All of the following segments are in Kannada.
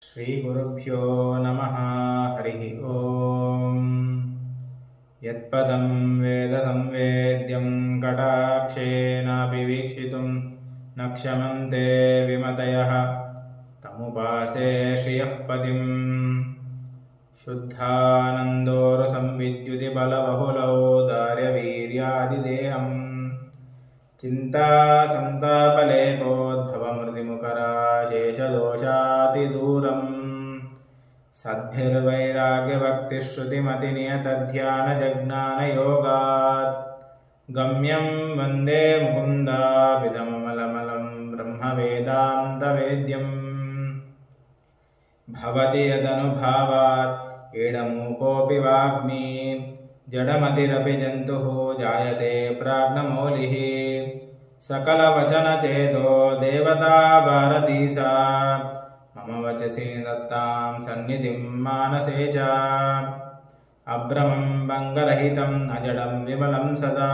ಶ್ರೀಗುರುಭ್ಯೋ ನಮಃ ಹರಿ ಓಂ. ಯತ್ಪದಂ ವೇದ ಸಂವೇದ್ಯಂ ಕಟಾಕ್ಷೇನಾಪಿ ವೀಕ್ಷಿತುಂ ನ ಕ್ಷಮಂತೆ ವಿಮತಯಃ ತಮುಪಾಸೇ ಶ್ರಿಯಃ ಪದಿಂ. ಶುದ್ಧಾನಂದೋರು ಸಂವಿದ್ಯುತಿ ಬಲಬಹುಲೌದಾರ್ಯವೀರ್ಯಾದಿದೇಹಂ ಚಿಂತಾ ಸಂತಾಪಲೇಪೋದ್ಭವಮೃತಿಮುಖರಾಶೇಷದೋಷಾತಿದೂರಂ. ಸದ್ಭಿರ್ವೈರಾಗ್ಯಭಕ್ತಿಶ್ರುತಿಮತಿನಿಯತಧ್ಯಾನಜಜ್ಞಾನಯೋಗಾತ್ ಗಮ್ಯಂ ವಂದೇ ಮುಕುಂದಾಭಿಧಮಮಲಮಲಂ ಬ್ರಹ್ಮವೇದಾಂತವೇದ್ಯಂ. ಭವತಿ ಯದನುಭಾವಾತ್ ಏಡಮೂಕೋऽಪಿ ವಾಗ್ಮಿ ಜಡಮತಿರಪಿ ಜಂತುಃ ಜಾಯತೆ ಪ್ರಾಜ್ಞಮೌಲಿಃ. ಸಕಲವಚನಚೇತೋ ದೇವತಾ ಭಾರತೀ ಸಾ ಮಮ ವಚಸಿ ದತ್ತಾಂ ಸನ್ನಿಧಿಂ ಮಾನಸೇ ಚ. ಅಭ್ರಮಂ ಭಂಗರಹಿತಂ ಅಜಡಂ ವಿಮಲಂ ಸದಾ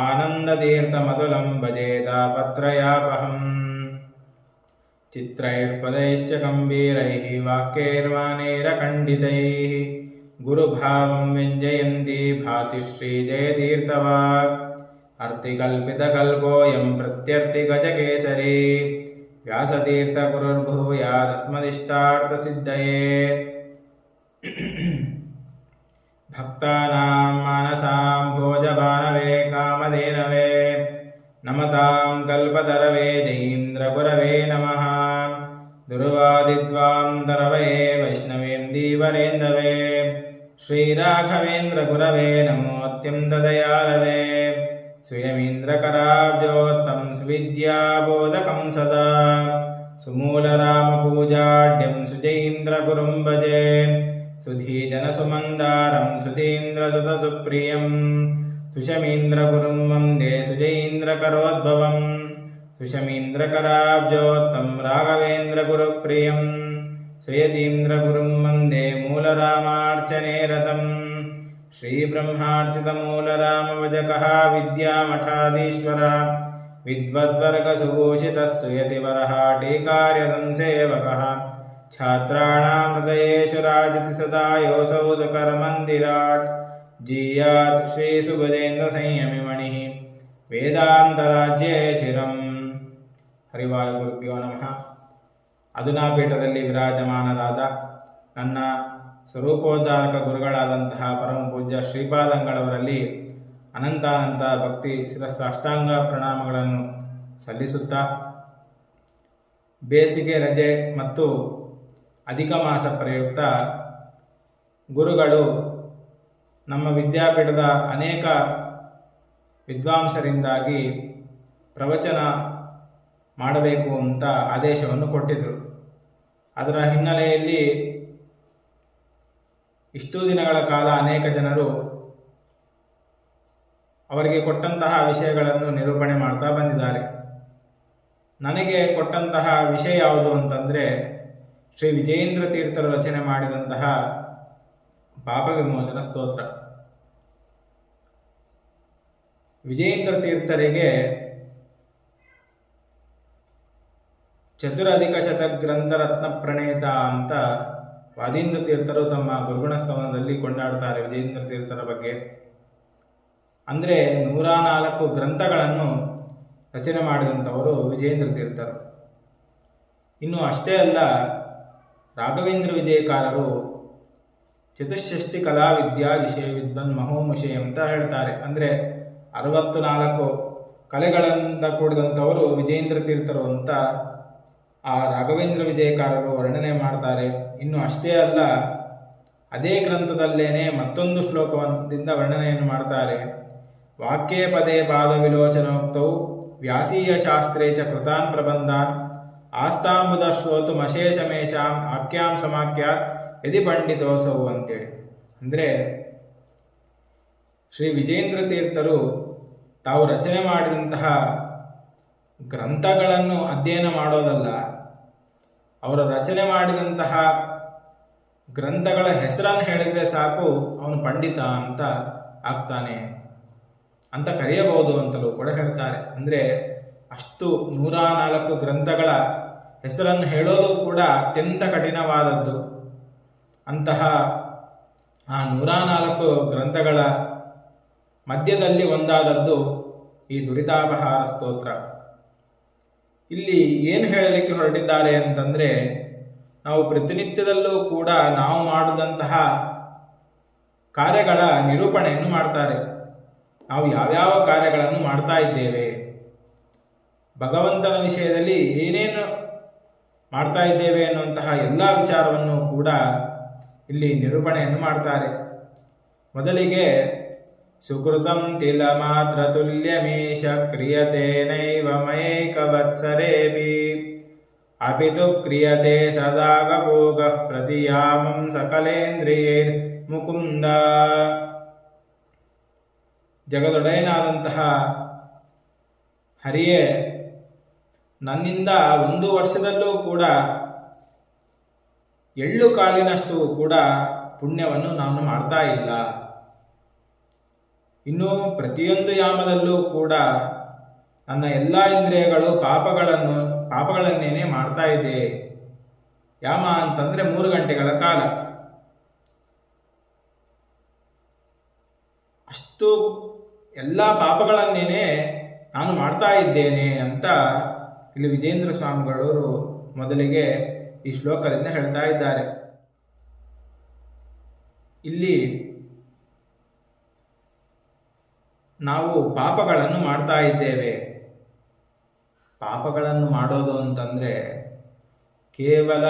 ಆನಂದತೀರ್ಥಮತುಲಂ ಭಜೆ ತಾಪತ್ರಯಾಪಹಂ. ಚಿತ್ರೈಃ ಪದೈಶ್ಚ ಗಂಭೀರೈಃ ವಾಕ್ಯೈರ್ವಾಣೈರಖಂಡಿತೈಃ ಗುರುಭಾವಂ ವ್ಯಂಜಯಂತಿ ಭಾತಿ ಶ್ರೀಜಯತೀರ್ಥವಾಕ್. ಅರ್ಥಿಕಲ್ಪಿತಕಲ್ಪೋऽಯಂ ಪ್ರತ್ಯರ್ಥಿಗಜಕೇಸರಿ ವ್ಯಾಸತೀರ್ಥಗುರುರ್ಭೂಯಾದಸ್ಮದಿಷ್ಟಾರ್ಥಸಿದ್ಧಯೇ. ಭಕ್ತಾನಾಂ ಮಾನಸಾಂ ಭೋಜಭಾನವೇ ಕಾಮಧೇನವೇ ನಮತಾಂ ಕಲ್ಪತರವೇ ಜಯೀಂದ್ರಗುರವೇ ನಮಃ. ದುರ್ವಾದಿದ್ವಾಂತರವೇ ವೈಷ್ಣವೇಂದೀವರೇಂದವೇ ಶ್ರೀರಾಘವೇಂದ್ರಗುರವೇ ನಮೋऽತ್ಯಂತದಯಾಳವೇ. ಸ್ವಯಮೀಂದ್ರಕರಾಬ್ಜೋತ್ತಂ ಸುವಿದ್ಯಾಬೋಧಕಂ ಸದಾ ಸುಮೂಲರಾಮಪೂಜಾಢ್ಯಂ ಸುಜಯೀಂದ್ರಗುರುಂ ಭಜೆ. ಸುಧೀಜನಸುಮಂದಾರಂ ಸುಧೀಂದ್ರಸುತಸುಪ್ರಿಯಂ ಸುಶಮೀಂದ್ರಗುರುಂ ವಂದೇ ಸುಜಯೀಂದ್ರಕರೋದ್ಭವಂ. ಸುಶಮೀಂದ್ರಕರಾಬ್ಜೋತ್ತಂ ರಾಘವೇಂದ್ರಗುರುಪ್ರಿಯಂ ಸುಯತೀಂದ್ರಗುರುಂ ವಂದೇ ಮೂಲರಾಮಾರ್ಚನೆ ರತಂ. ಶ್ರೀಬ್ರಹ್ಮಾರ್ಚಿತಮೂಲರಾಮವಜಕಃ ವಿದ್ಯಾಮಠಾಧೀಶ್ವರಃ ವಿದ್ವದ್ವರ್ಗಸುಭೂಷಿತಃ ಸುಯತಿವರಃ ಟೀಕಾರ್ಯಸಂಸೇವಕಃ. ಛಾತ್ರಾಣಾಂ ಹೃದಯೇಷು ರಾಜತಿ ಸದಾ ಯೋऽಸೌ ಸುಕರಮಂದಿರಾಟ್. ಜೀಯಾತ್ ಶ್ರೀಸುಬುಧೇಂದ್ರಸಂಯಮಿಮಣಿಃ ವೇದಾಂತರಾಜ್ಯೇ ಚಿರಂ. ಹರಿವಾಯುಗುರುಭ್ಯೋ ನಮಃ. ಅದುನಾಪೀಠದಲ್ಲಿ ವಿರಾಜಮಾನರಾದ ನನ್ನ ಸ್ವರೂಪೋದ್ಧಾರಕ ಗುರುಗಳಾದಂತಹ ಪರಮ ಪೂಜ್ಯ ಶ್ರೀಪಾದಂಗಳವರಲ್ಲಿ ಅನಂತಾನಂತ ಭಕ್ತಿ ಶಿರಸಾಷ್ಟಾಂಗ ಪ್ರಣಾಮಗಳನ್ನು ಸಲ್ಲಿಸುತ್ತಾ, ಬೇಸಿಗೆ ರಜೆ ಮತ್ತು ಅಧಿಕ ಮಾಸ ಪ್ರಯುಕ್ತ ಗುರುಗಳು ನಮ್ಮ ವಿದ್ಯಾಪೀಠದ ಅನೇಕ ವಿದ್ವಾಂಸರಿಂದಾಗಿ ಪ್ರವಚನ ಮಾಡಬೇಕು ಅಂತ ಆದೇಶವನ್ನು ಕೊಟ್ಟಿದ್ದರು. ಅದರ ಹಿನ್ನೆಲೆಯಲ್ಲಿ ಇಷ್ಟೂ ದಿನಗಳ ಕಾಲ ಅನೇಕ ಜನರು ಅವರಿಗೆ ಕೊಟ್ಟಂತಹ ವಿಷಯಗಳನ್ನು ನಿರೂಪಣೆ ಮಾಡ್ತಾ ಬಂದಿದ್ದಾರೆ. ನನಗೆ ಕೊಟ್ಟಂತಹ ವಿಷಯ ಯಾವುದು ಅಂತಂದರೆ, ಶ್ರೀ ವಿಜಯೇಂದ್ರ ತೀರ್ಥರು ರಚನೆ ಮಾಡಿದಂತಹ ಪಾಪ ವಿಮೋಚನ ಸ್ತೋತ್ರ. ವಿಜಯೇಂದ್ರ ತೀರ್ಥರಿಗೆ ಚತುರಧಿಕ ಶತಗ್ರಂಥರತ್ನ ಪ್ರಣೇತ ಅಂತ ವಾದೀಂದ್ರ ತೀರ್ಥರು ತಮ್ಮ ಗುರುಗುಣ ಸ್ತವನದಲ್ಲಿ ಕೊಂಡಾಡ್ತಾರೆ ವಿಜಯೇಂದ್ರ ತೀರ್ಥರ ಬಗ್ಗೆ. ಅಂದರೆ 104 ಗ್ರಂಥಗಳನ್ನು ರಚನೆ ಮಾಡಿದಂಥವರು ವಿಜಯೇಂದ್ರ ತೀರ್ಥರು. ಇನ್ನು ಅಷ್ಟೇ ಅಲ್ಲ, ರಾಘವೇಂದ್ರ ವಿಜಯಕಾರರು ಚತುಷ್ಷಷ್ಟಿ ಕಲಾ ವಿದ್ಯಾ ವಿಷಯ ವಿದ್ವನ್ ಮಹೋಮುಷಿ ಅಂತ ಹೇಳ್ತಾರೆ. ಅಂದರೆ 64 ಕಲೆಗಳಿಂದ ಕೂಡಿದಂಥವರು ವಿಜಯೇಂದ್ರ ತೀರ್ಥರು ಅಂತ ಆ ರಾಘವೇಂದ್ರ ವಿಜಯಕಾರರು ವರ್ಣನೆ ಮಾಡ್ತಾರೆ. ಇನ್ನು ಅಷ್ಟೇ ಅಲ್ಲ, ಅದೇ ಗ್ರಂಥದಲ್ಲೇನೆ ಮತ್ತೊಂದು ಶ್ಲೋಕದಿಂದ ವರ್ಣನೆಯನ್ನು ಮಾಡ್ತಾರೆ. ವಾಕ್ಯೇ ಪದೇ ಪಾದ ವಿಲೋಚನೋಕ್ತೌ ವ್ಯಾಸೀಯ ಶಾಸ್ತ್ರೇ ಚ ಕೃತಾನ್ ಪ್ರಬಂಧಾನ್ ಆಸ್ತಾಂಬುದ ಶ್ರೋತು ಮಶೇಷಮೇಷಾಂ ಆಖ್ಯಾಂ ಸಮಾಖ್ಯಾತ್ ಯದಿ ಪಂಡಿತೋಸೌ ಅಂತೇಳಿ. ಅಂದರೆ ಶ್ರೀ ವಿಜಯೇಂದ್ರ ತೀರ್ಥರು ತಾವು ರಚನೆ ಮಾಡಿದಂತಹ ಗ್ರಂಥಗಳನ್ನು ಅಧ್ಯಯನ ಮಾಡೋದಲ್ಲ, ಅವರು ರಚನೆ ಮಾಡಿದಂತಹ ಗ್ರಂಥಗಳ ಹೆಸರನ್ನು ಹೇಳಿದರೆ ಸಾಕು ಅವನು ಪಂಡಿತ ಅಂತ ಆಗ್ತಾನೆ ಅಂತ ಕರೆಯಬಹುದು ಅಂತಲೂ ಕೂಡ ಹೇಳ್ತಾರೆ. ಅಂದರೆ ಅಷ್ಟು 104 ಗ್ರಂಥಗಳ ಹೆಸರನ್ನು ಹೇಳೋದು ಕೂಡ ಅತ್ಯಂತ ಕಠಿಣವಾದದ್ದು. ಅಂತಹ ಆ 104 ಗ್ರಂಥಗಳ ಮಧ್ಯದಲ್ಲಿ ಒಂದಾದದ್ದು ಈ ದುರಿತಾಪಹಾರ ಸ್ತೋತ್ರ. ಇಲ್ಲಿ ಏನು ಹೇಳಲಿಕ್ಕೆ ಹೊರಟಿದ್ದಾರೆ ಅಂತಂದರೆ, ನಾವು ಪ್ರತಿನಿತ್ಯದಲ್ಲೂ ಕೂಡ ನಾವು ಮಾಡಿದಂತಹ ಕಾರ್ಯಗಳ ನಿರೂಪಣೆಯನ್ನು ಮಾಡ್ತಾರೆ. ನಾವು ಯಾವ್ಯಾವ ಕಾರ್ಯಗಳನ್ನು ಮಾಡ್ತಾ ಇದ್ದೇವೆ, ಭಗವಂತನ ವಿಷಯದಲ್ಲಿ ಏನೇನು ಮಾಡ್ತಾ ಇದ್ದೇವೆ ಅನ್ನುವಂತಹ ಎಲ್ಲ ವಿಚಾರವನ್ನು ಕೂಡ ಇಲ್ಲಿ ನಿರೂಪಣೆಯನ್ನು ಮಾಡ್ತಾರೆ. ಮೊದಲಿಗೆ ಸುಕೃತಂ ತಿಲ ಮಾತ್ರ ತುಲ್ಯಮೀಶ ಕ್ರಿಯತೆ ನೈವ ಮಯೈಕವತ್ಸರೇಪಿ ಅಪಿತು ಕ್ರಿಯತೆ ಸದಾ ಗಭೋಗ ಪ್ರತಿಯಾಮಂ ಸಕಲೇಂದ್ರಿಯೈರ್ ಮುಕುಂದ. ಜಗದೊಡೆಯನಾದಂತಹ ಹರಿಯೇ, ನನ್ನಿಂದ 1 ವರ್ಷದಲ್ಲೂ ಕೂಡ ಎಳ್ಳು ಕಾಳಿನಷ್ಟು ಕೂಡ ಪುಣ್ಯವನ್ನು ನಾನು ಮಾಡ್ತಾ ಇಲ್ಲ. ಇನ್ನು ಪ್ರತಿಯೊಂದು ಯಾಮದಲ್ಲೂ ಕೂಡ ನನ್ನ ಎಲ್ಲ ಇಂದ್ರಿಯಗಳು ಪಾಪಗಳನ್ನೇನೆ ಮಾಡ್ತಾ ಇದೆ. ಯಾಮ ಅಂತಂದ್ರೆ 3 ಗಂಟೆಗಳ ಕಾಲ. ಅಷ್ಟು ಎಲ್ಲ ಪಾಪಗಳನ್ನೇನೆ ನಾನು ಮಾಡ್ತಾ ಇದ್ದೇನೆ ಅಂತ ಇಲ್ಲಿ ವಿಜೇಂದ್ರ ಸ್ವಾಮಿಗಳವರು ಮೊದಲಿಗೆ ಈ ಶ್ಲೋಕದಿಂದ ಹೇಳ್ತಾ ಇದ್ದಾರೆ. ಇಲ್ಲಿ ನಾವು ಪಾಪಗಳನ್ನು ಮಾಡ್ತಾ ಇದ್ದೇವೆ. ಪಾಪಗಳನ್ನು ಮಾಡೋದು ಅಂತಂದರೆ ಕೇವಲ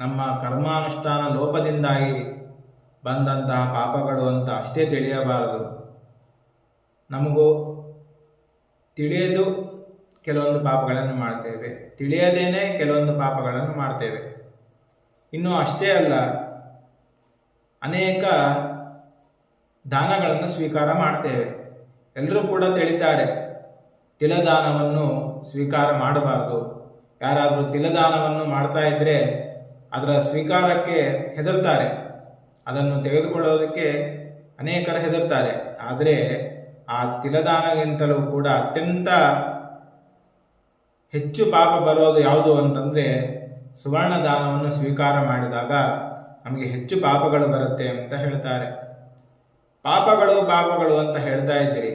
ನಮ್ಮ ಕರ್ಮಾನುಷ್ಠಾನ ಲೋಪದಿಂದಾಗಿ ಬಂದಂತಹ ಪಾಪಗಳು ಅಂತ ಅಷ್ಟೇ ತಿಳಿಯಬಾರದು. ನಮಗೂ ತಿಳಿಯದು ಕೆಲವೊಂದು ಪಾಪಗಳನ್ನು ಮಾಡ್ತೇವೆ, ತಿಳಿಯದೇನೆ ಕೆಲವೊಂದು ಪಾಪಗಳನ್ನು ಮಾಡ್ತೇವೆ. ಇನ್ನು ಅಷ್ಟೇ ಅಲ್ಲ, ಅನೇಕ ದಾನಗಳನ್ನು ಸ್ವೀಕಾರ ಮಾಡ್ತೇವೆ. ಎಲ್ಲರೂ ಕೂಡ ತಿಳಿತಾರೆ, ತಿಲದಾನವನ್ನು ಸ್ವೀಕಾರ ಮಾಡಬಾರದು. ಯಾರಾದರೂ ತಿಲದಾನವನ್ನು ಮಾಡ್ತಾ ಇದ್ದರೆ ಅದರ ಸ್ವೀಕಾರಕ್ಕೆ ಹೆದರ್ತಾರೆ, ಅದನ್ನು ತೆಗೆದುಕೊಳ್ಳೋದಕ್ಕೆ ಅನೇಕರು ಹೆದರ್ತಾರೆ. ಆದರೆ ಆ ತಿಲದಾನಗಿಂತಲೂ ಕೂಡ ಅತ್ಯಂತ ಹೆಚ್ಚು ಪಾಪ ಬರೋದು ಯಾವುದು ಅಂತಂದರೆ ಸುವರ್ಣ ದಾನವನ್ನು ಸ್ವೀಕಾರ ಮಾಡಿದಾಗ ನಮಗೆ ಹೆಚ್ಚು ಪಾಪಗಳು ಬರುತ್ತೆ ಅಂತ ಹೇಳ್ತಾರೆ. ಪಾಪಗಳು ಅಂತ ಹೇಳ್ತಾ ಇದ್ದೀರಿ.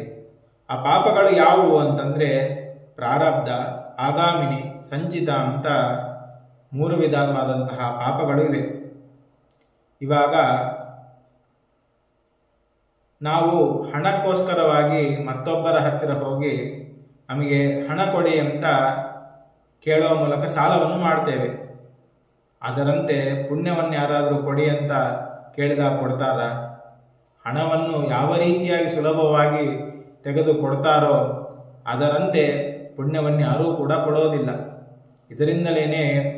ಆ ಪಾಪಗಳು ಯಾವುವು ಅಂತಂದರೆ ಪ್ರಾರಬ್ಧ, ಆಗಾಮಿನಿ, ಸಂಚಿತ ಅಂತ 3 ವಿಧವಾದಂತಹ ಪಾಪಗಳು ಇವೆ. ಇವಾಗ ನಾವು ಹಣಕ್ಕೋಸ್ಕರವಾಗಿ ಮತ್ತೊಬ್ಬರ ಹತ್ತಿರ ಹೋಗಿ ನಮಗೆ ಹಣ ಕೊಡಿ ಅಂತ ಕೇಳುವ ಮೂಲಕ ಸಾಲವನ್ನು ಮಾಡ್ತೇವೆ. ಅದರಂತೆ ಪುಣ್ಯವನ್ನು ಯಾರಾದರೂ ಕೊಡಿ ಅಂತ ಕೇಳಿದಾಗ ಕೊಡ್ತಾರ? ಹಣವನ್ನು ಯಾವ ರೀತಿಯಾಗಿ ಸುಲಭವಾಗಿ ತೆಗೆದು ಕೊಡ್ತಾರೋ ಅದರಂತೆ ಪುಣ್ಯವನ್ನು ಯಾರೂ ಕೂಡ ಕೊಡೋದಿಲ್ಲ. ಇದರಿಂದಲೇ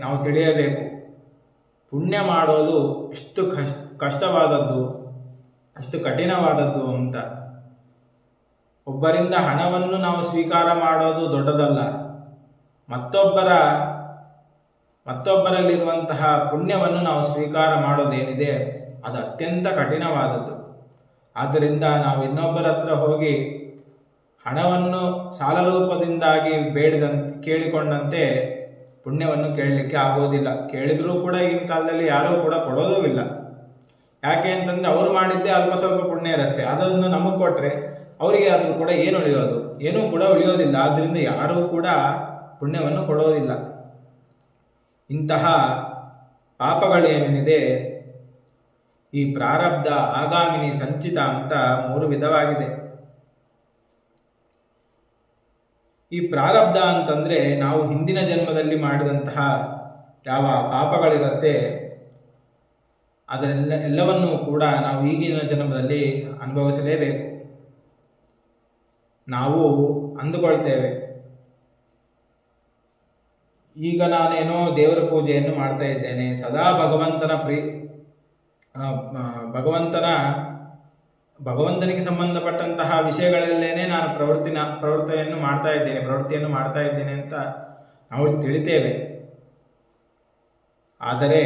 ನಾವು ತಿಳಿಯಬೇಕು, ಪುಣ್ಯ ಮಾಡೋದು ಎಷ್ಟು ಕಷ್ಟವಾದದ್ದು, ಅಷ್ಟು ಕಠಿಣವಾದದ್ದು ಅಂತ. ಒಬ್ಬರಿಂದ ಹಣವನ್ನು ನಾವು ಸ್ವೀಕಾರ ಮಾಡೋದು ದೊಡ್ಡದಲ್ಲ, ಮತ್ತೊಬ್ಬರಲ್ಲಿರುವಂತಹ ಪುಣ್ಯವನ್ನು ನಾವು ಸ್ವೀಕಾರ ಮಾಡೋದೇನಿದೆ ಅದು ಅತ್ಯಂತ ಕಠಿಣವಾದದ್ದು. ಆದ್ದರಿಂದ ನಾವು ಇನ್ನೊಬ್ಬರ ಹತ್ರ ಹೋಗಿ ಹಣವನ್ನು ಸಾಲ ರೂಪದಿಂದಾಗಿ ಕೇಳಿಕೊಂಡಂತೆ ಪುಣ್ಯವನ್ನು ಕೇಳಲಿಕ್ಕೆ ಆಗೋದಿಲ್ಲ. ಕೇಳಿದರೂ ಕೂಡ ಈಗಿನ ಕಾಲದಲ್ಲಿ ಯಾರೂ ಕೂಡ ಕೊಡೋದೂ ಇಲ್ಲ. ಯಾಕೆ ಅಂತಂದರೆ ಅವರು ಮಾಡಿದ್ದೇ ಅಲ್ಪ ಸ್ವಲ್ಪ ಪುಣ್ಯ ಇರುತ್ತೆ, ಅದನ್ನು ನಮಗೆ ಕೊಟ್ಟರೆ ಅವರಿಗೆ ಆದರೂ ಕೂಡ ಏನು ಉಳಿಯೋದು? ಏನೂ ಕೂಡ ಉಳಿಯೋದಿಲ್ಲ. ಆದ್ದರಿಂದ ಯಾರೂ ಕೂಡ ಪುಣ್ಯವನ್ನು ಕೊಡೋದಿಲ್ಲ. ಇಂತಹ ಪಾಪಗಳೇನಿದೆ, ಈ ಪ್ರಾರಬ್ಧ, ಆಗಾಮಿನಿ, ಸಂಚಿತ ಅಂತ 3 ವಿಧವಾಗಿದೆ. ಈ ಪ್ರಾರಬ್ಧ ಅಂತಂದರೆ ನಾವು ಹಿಂದಿನ ಜನ್ಮದಲ್ಲಿ ಮಾಡಿದಂತಹ ಯಾವ ಪಾಪಗಳಿರುತ್ತೆ ಎಲ್ಲವನ್ನೂ ಕೂಡ ನಾವು ಈಗಿನ ಜನ್ಮದಲ್ಲಿ ಅನುಭವಿಸಲೇಬೇಕು. ನಾವು ಅಂದುಕೊಳ್ತೇವೆ, ಈಗ ನಾನೇನೋ ದೇವರ ಪೂಜೆಯನ್ನು ಮಾಡ್ತಾ ಇದ್ದೇನೆ, ಸದಾ ಭಗವಂತನಿಗೆ ಸಂಬಂಧಪಟ್ಟಂತಹ ವಿಷಯಗಳಲ್ಲೇನೆ ನಾನು ಪ್ರವೃತ್ತಿಯನ್ನು ಮಾಡ್ತಾ ಇದ್ದೇನೆ ಅಂತ ನಾವು ತಿಳಿತೇವೆ. ಆದರೆ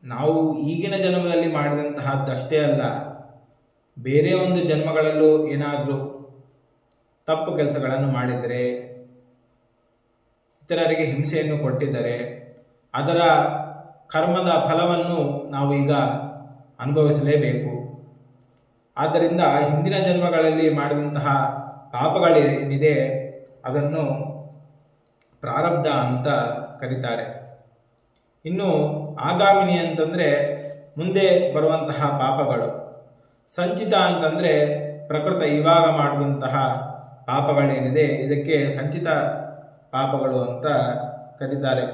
ನಾವು ಈಗಿನ ಜನ್ಮದಲ್ಲಿ ಮಾಡಿದಂತಹದ್ದಷ್ಟೇ ಅಲ್ಲ, ಬೇರೆ ಒಂದು ಜನ್ಮಗಳಲ್ಲೂ ಏನಾದರೂ ತಪ್ಪು ಕೆಲಸಗಳನ್ನು ಮಾಡಿದರೆ ಇತರರಿಗೆ ಹಿಂಸೆಯನ್ನು ಕೊಟ್ಟಿದ್ದರೆ ಅದರ ಕರ್ಮದ ಫಲವನ್ನು ನಾವು ಈಗ ಅನುಭವಿಸಲೇಬೇಕು. ಆದ್ದರಿಂದ ಹಿಂದಿನ ಜನ್ಮಗಳಲ್ಲಿ ಮಾಡಿದಂತಹ ಪಾಪಗಳೇನಿದೆ ಅದನ್ನು ಪ್ರಾರಬ್ಧ ಅಂತ ಕರೀತಾರೆ. ಇನ್ನು ಆಗಾಮಿನಿ ಅಂತಂದರೆ ಮುಂದೆ ಬರುವಂತಹ ಪಾಪಗಳು. ಸಂಚಿತ ಅಂತಂದರೆ ಪ್ರಕೃತ ಇವಾಗ ಮಾಡಿದಂತಹ ಪಾಪಗಳೇನಿದೆ ಇದಕ್ಕೆ ಸಂಚಿತ ಪಾಪಗಳು ಅಂತ ಕರೀತಾರೆ.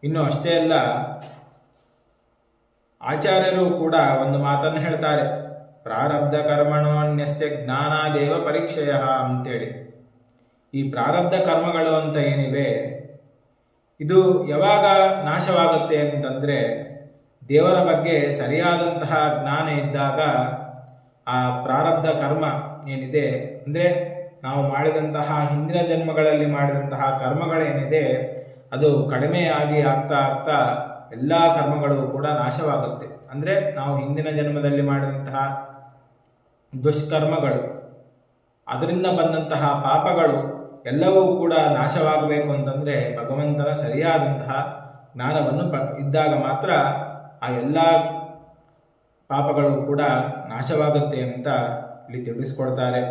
ಇನ್ನು ಅಷ್ಟೇ ಅಲ್ಲ, ಆಚಾರ್ಯರು ಕೂಡ ಒಂದು ಮಾತನ್ನು ಹೇಳ್ತಾರೆ, ಪ್ರಾರಬ್ಧ ಕರ್ಮಣೋನ್ಯಸ್ಯ ಜ್ಞಾನಾದೇವ ಪರೀಕ್ಷೆಯ ಅಂತೇಳಿ. ಈ ಪ್ರಾರಬ್ಧ ಕರ್ಮಗಳು ಅಂತ ಏನಿವೆ ಇದು ಯಾವಾಗ ನಾಶವಾಗುತ್ತೆ ಅಂತಂದರೆ ದೇವರ ಬಗ್ಗೆ ಸರಿಯಾದಂತಹ ಜ್ಞಾನ ಇದ್ದಾಗ ಆ ಪ್ರಾರಬ್ಧ ಕರ್ಮ ಏನಿದೆ ಅಂದರೆ ನಾವು ಮಾಡಿದಂತಹ ಹಿಂದಿನ ಜನ್ಮಗಳಲ್ಲಿ ಮಾಡಿದಂತಹ ಕರ್ಮಗಳೇನಿದೆ ಅದು ಕಡಿಮೆಯಾಗಿ ಆಗ್ತಾ ಆಗ್ತಾ ಎಲ್ಲ ಕರ್ಮಗಳು ಕೂಡ ನಾಶವಾಗುತ್ತೆ. ಅಂದರೆ ನಾವು ಹಿಂದಿನ ಜನ್ಮದಲ್ಲಿ ಮಾಡಿದಂತಹ ದುಷ್ಕರ್ಮಗಳು ಅದರಿಂದ ಬಂದಂತಹ ಪಾಪಗಳು ಎಲ್ಲವೂ ಕೂಡ ನಾಶವಾಗಬೇಕು ಅಂತಂದರೆ ಭಗವಂತನ ಸರಿಯಾದಂತಹ ಜ್ಞಾನವನ್ನು ಇದ್ದಾಗ ಮಾತ್ರ ಆ ಎಲ್ಲ ಪಾಪಗಳು ಕೂಡ ನಾಶವಾಗುತ್ತೆ ಅಂತ ಇಲ್ಲಿ ತಿಳಿಸ್ಕೊಡ್ತಾರೆ.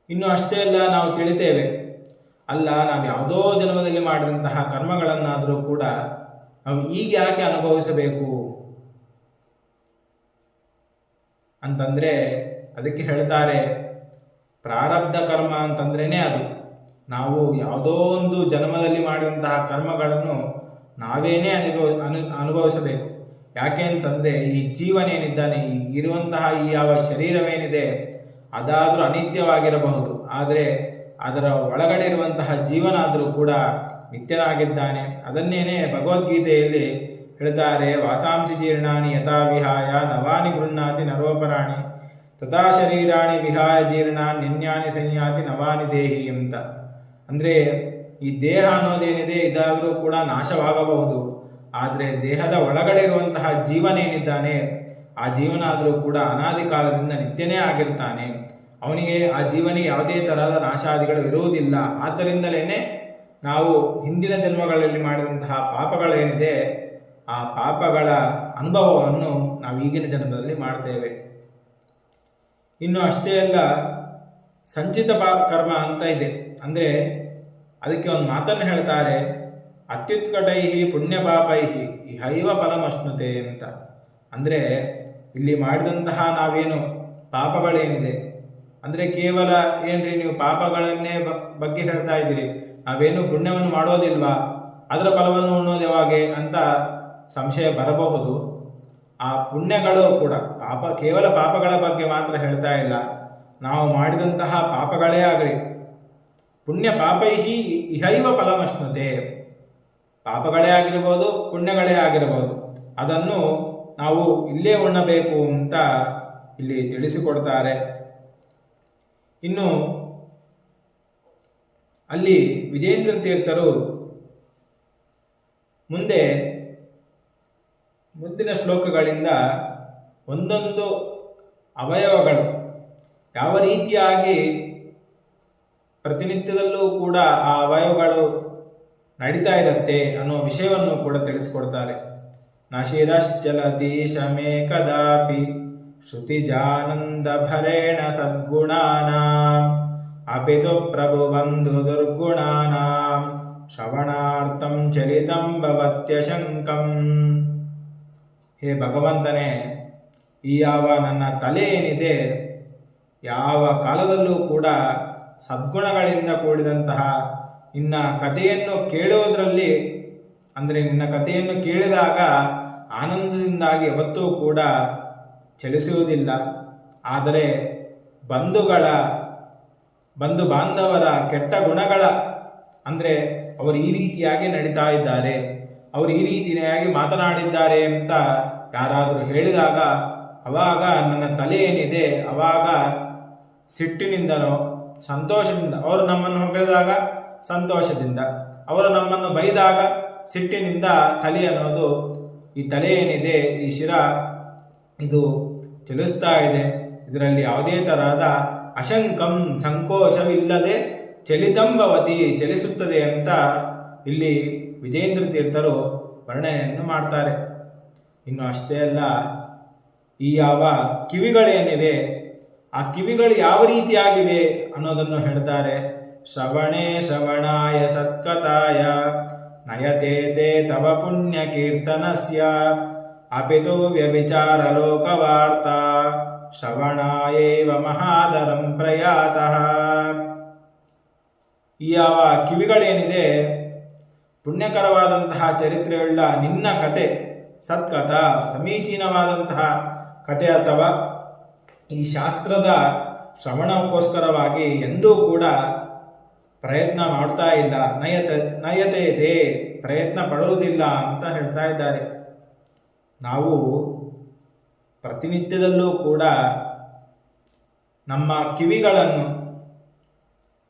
ಇನ್ನು ಅಷ್ಟೇ ಅಲ್ಲ, ನಾವು ತಿಳಿತೇವೆ ಅಲ್ಲ ನಾವು ಯಾವುದೋ ಜನ್ಮದಲ್ಲಿ ಮಾಡಿದಂತಹ ಕರ್ಮಗಳನ್ನಾದರೂ ಕೂಡ ನಾವು ಈಗ ಯಾಕೆ ಅನುಭವಿಸಬೇಕು ಅಂತಂದರೆ ಅದಕ್ಕೆ ಹೇಳ್ತಾರೆ, ಪ್ರಾರಬ್ಧ ಕರ್ಮ ಅಂತಂದ್ರೇ ಅದು ನಾವು ಯಾವುದೋ ಒಂದು ಜನ್ಮದಲ್ಲಿ ಮಾಡಿದಂತಹ ಕರ್ಮಗಳನ್ನು ನಾವೇನೇ ಅನುಭವಿಸಬೇಕು. ಯಾಕೆ ಅಂತಂದರೆ ಈ ಜೀವನೇನಿದ್ದಾನೆ, ಇರುವಂತಹ ಈ ಯಾವ ಶರೀರವೇನಿದೆ ಅದಾದರೂ ಅನಿತ್ಯವಾಗಿರಬಹುದು, ಆದರೆ ಅದರ ಒಳಗಡೆ ಇರುವಂತಹ ಜೀವನಾದರೂ ಕೂಡ ನಿತ್ಯನಾಗಿದ್ದಾನೆ. ಅದನ್ನೇನೆ ಭಗವದ್ಗೀತೆಯಲ್ಲಿ ಹೇಳ್ತಾರೆ, ವಾಸಾಂಸಿ ಜೀರ್ಣಾನಿ ಯಥಾ ವಿಹಾಯ ನವಾನಿ ಗೃಹ್ಣಾತಿ ನರೋಪರಾಣಿ ತಥಾ ಶರೀರಾಣಿ ವಿಹಾಯ ಜೀರ್ಣಾನ್ ನಿನ್ಯಾನಿ ಸಂಯಾತಿ ನವಾನಿ ದೇಹಿ ಅಂತ. ಅಂದರೆ ಈ ದೇಹ ಅನ್ನೋದೇನಿದೆ ಇದಾದರೂ ಕೂಡ ನಾಶವಾಗಬಹುದು, ಆದರೆ ದೇಹದ ಒಳಗಡೆ ಇರುವಂತಹ ಜೀವನೇನಿದ್ದಾನೆ ಆ ಜೀವನ ಆದರೂ ಕೂಡ ಅನಾದಿ ಕಾಲದಿಂದ ನಿತ್ಯನೇ ಆಗಿರ್ತಾನೆ. ಅವನಿಗೆ ಆ ಜೀವನಿಗೆ ಯಾವುದೇ ತರಹದ ನಾಶಾದಿಗಳು ಇರುವುದಿಲ್ಲ. ಆದ್ದರಿಂದಲೇ ನಾವು ಹಿಂದಿನ ಜನ್ಮಗಳಲ್ಲಿ ಮಾಡಿದಂತಹ ಪಾಪಗಳೇನಿದೆ ಆ ಪಾಪಗಳ ಅನುಭವವನ್ನು ನಾವು ಈಗಿನ ಜನ್ಮದಲ್ಲಿ ಮಾಡ್ತೇವೆ. ಇನ್ನು ಅಷ್ಟೇ ಅಲ್ಲ, ಸಂಚಿತ ಕರ್ಮ ಅಂತ ಇದೆ. ಅಂದರೆ ಅದಕ್ಕೆ ಒಂದು ಮಾತನ್ನು ಹೇಳ್ತಾರೆ, ಅತ್ಯುತ್ಕಟೈ ಪುಣ್ಯ ಪಾಪೈ ಇಹೈವ ಫಲಮಶ್ನುತೆ ಅಂತ. ಅಂದರೆ ಇಲ್ಲಿ ಮಾಡಿದಂತಹ ನಾವೇನು ಪಾಪಗಳೇನಿದೆ ಅಂದರೆ ಕೇವಲ ಏನ್ರಿ ನೀವು ಪಾಪಗಳನ್ನೇ ಬಗ್ಗೆ ಹೇಳ್ತಾ ಇದ್ದೀರಿ, ನಾವೇನು ಪುಣ್ಯವನ್ನು ಮಾಡೋದಿಲ್ವಾ, ಅದರ ಫಲವನ್ನು ಉಣ್ಣೋದು ಯಾವಾಗೆ ಅಂತ ಸಂಶಯ ಬರಬಹುದು. ಆ ಪುಣ್ಯಗಳು ಕೂಡ ಕೇವಲ ಪಾಪಗಳ ಬಗ್ಗೆ ಮಾತ್ರ ಹೇಳ್ತಾ ಇಲ್ಲ, ನಾವು ಮಾಡಿದಂತಹ ಪಾಪಗಳೇ ಆಗಲಿ ಪುಣ್ಯ ಪಾಪೈಹಿ ಇಹೈವ ಫಲಮಶ್ನುತೆ, ಪಾಪಗಳೇ ಆಗಿರ್ಬೋದು ಪುಣ್ಯಗಳೇ ಆಗಿರಬಹುದು, ಅದನ್ನು ನಾವು ಇಲ್ಲೇ ಉಣ್ಣಬೇಕು ಅಂತ ಇಲ್ಲಿ ತಿಳಿಸಿಕೊಡ್ತಾರೆ. ಇನ್ನು ಅಲ್ಲಿ ವಿಜೇಂದ್ರ ತೀರ್ಥರು ಮುಂದಿನ ಶ್ಲೋಕಗಳಿಂದ ಒಂದೊಂದು ಅವಯವಗಳು ಯಾವ ರೀತಿಯಾಗಿ ಪ್ರತಿನಿತ್ಯದಲ್ಲೂ ಕೂಡ ಆ ಅವಯವಗಳು ನಡೀತಾ ಇರುತ್ತೆ ಅನ್ನೋ ವಿಷಯವನ್ನು ಕೂಡ ತಿಳಿಸ್ಕೊಡ್ತಾರೆ. ನಶಿರಶ್ಚಲತಿ ಶಮೇ ಕದಾಪಿ ಶ್ರುತಿಜಾನಂದ ಭರೇಣ ಸದ್ಗುಣಾನಾಂ ಅಪಿತು ಪ್ರಭುಬಂಧು ದುರ್ಗುಣಾನಾಂ ಶ್ರವಣಾರ್ಥಂ ಚಲಿತಂ ಭವತ್ಯಶಂಕಂ. ಹೇ ಭಗವಂತನೇ, ಈ ಯಾವ ನನ್ನ ತಲೆ ಏನಿದೆ ಯಾವ ಕಾಲದಲ್ಲೂ ಕೂಡ ಸದ್ಗುಣಗಳಿಂದ ಕೂಡಿದಂತಹ ನಿನ್ನ ಕಥೆಯನ್ನು ಕೇಳುವುದರಲ್ಲಿ ಅಂದರೆ ನಿನ್ನ ಕಥೆಯನ್ನು ಕೇಳಿದಾಗ ಆನಂದದಿಂದಾಗಿ ಯಾವತ್ತೂ ಕೂಡ ಚಲಿಸುವುದಿಲ್ಲ. ಆದರೆ ಬಂಧು ಬಾಂಧವರ ಕೆಟ್ಟ ಗುಣಗಳ ಅಂದರೆ ಅವರು ಈ ರೀತಿಯಾಗಿ ನಡೀತಾ ಇದ್ದಾರೆ, ಅವರು ಈ ರೀತಿಯಾಗಿ ಮಾತನಾಡಿದ್ದಾರೆ ಅಂತ ಯಾರಾದರೂ ಹೇಳಿದಾಗ ಅವಾಗ ನನ್ನ ತಲೆ ಏನಿದೆ ಅವಾಗ ಸಿಟ್ಟಿನಿಂದನೋ ಸಂತೋಷದಿಂದ, ಅವರು ನಮ್ಮನ್ನು ಹೊಗಳಿದಾಗ ಸಂತೋಷದಿಂದ, ಅವರು ನಮ್ಮನ್ನು ಬೈದಾಗ ಸಿಟ್ಟಿನಿಂದ ತಲೆ ಅನ್ನೋದು ಈ ತಲೆ ಏನಿದೆ ಈ ಶಿರ ಇದು ಚಲಿಸ್ತಾ ಇದೆ. ಇದರಲ್ಲಿ ಯಾವುದೇ ತರಹದ ಅಶಂಕಂ ಸಂಕೋಚವಿಲ್ಲದೆ ಚಲಿತಂಭವತಿ ಚಲಿಸುತ್ತದೆ ಅಂತ ಇಲ್ಲಿ ವಿಜೇಂದ್ರ ತೀರ್ಥರು ವರ್ಣನೆಯನ್ನು ಮಾಡ್ತಾರೆ. ಇನ್ನು ಅಷ್ಟೇ ಅಲ್ಲ, ಈ ಯಾವ ಕಿವಿಗಳೇನಿವೆ ಆ ಕಿವಿಗಳು ಯಾವ ರೀತಿಯಾಗಿವೆ ಅನ್ನೋದನ್ನು ಹೇಳ್ತಾರೆ. ಶ್ರವಣೇ ಶ್ರವಣಾಯ ಸತ್ಕಥಾಯ ನಯತೆ ತೇ ತವ ಪುಣ್ಯ ಕೀರ್ತನಸ್ಯ ಅಪಿತು ವ್ಯಭಿಚಾರ ಲೋಕವಾರ್ತಾ ಶ್ರವಣಾಯೇವ ಮಹಾದರಂ ಪ್ರಯಾತಃ. ಈ ಯಾವ ಕಿವಿಗಳೇನಿದೆ ಪುಣ್ಯಕರವಾದಂತಹ ಚರಿತ್ರೆಯುಳ್ಳ ನಿನ್ನ ಕತೆ, ಸತ್ಕಥಾ ಸಮೀಚೀನವಾದಂತಹ ಕತೆ ಅಥವಾ ಈ ಶಾಸ್ತ್ರದ ಶ್ರವಣಕ್ಕೋಸ್ಕರವಾಗಿ ಎಂದೂ ಕೂಡ ಪ್ರಯತ್ನ ಮಾಡ್ತಾ ಇಲ್ಲ, ನಯತೆ ಪ್ರಯತ್ನ ಪಡುವುದಿಲ್ಲ ಅಂತ ಹೇಳ್ತಾ ಇದ್ದಾರೆ. ನಾವು ಪ್ರತಿನಿತ್ಯದಲ್ಲೂ ಕೂಡ ನಮ್ಮ ಕಿವಿಗಳನ್ನು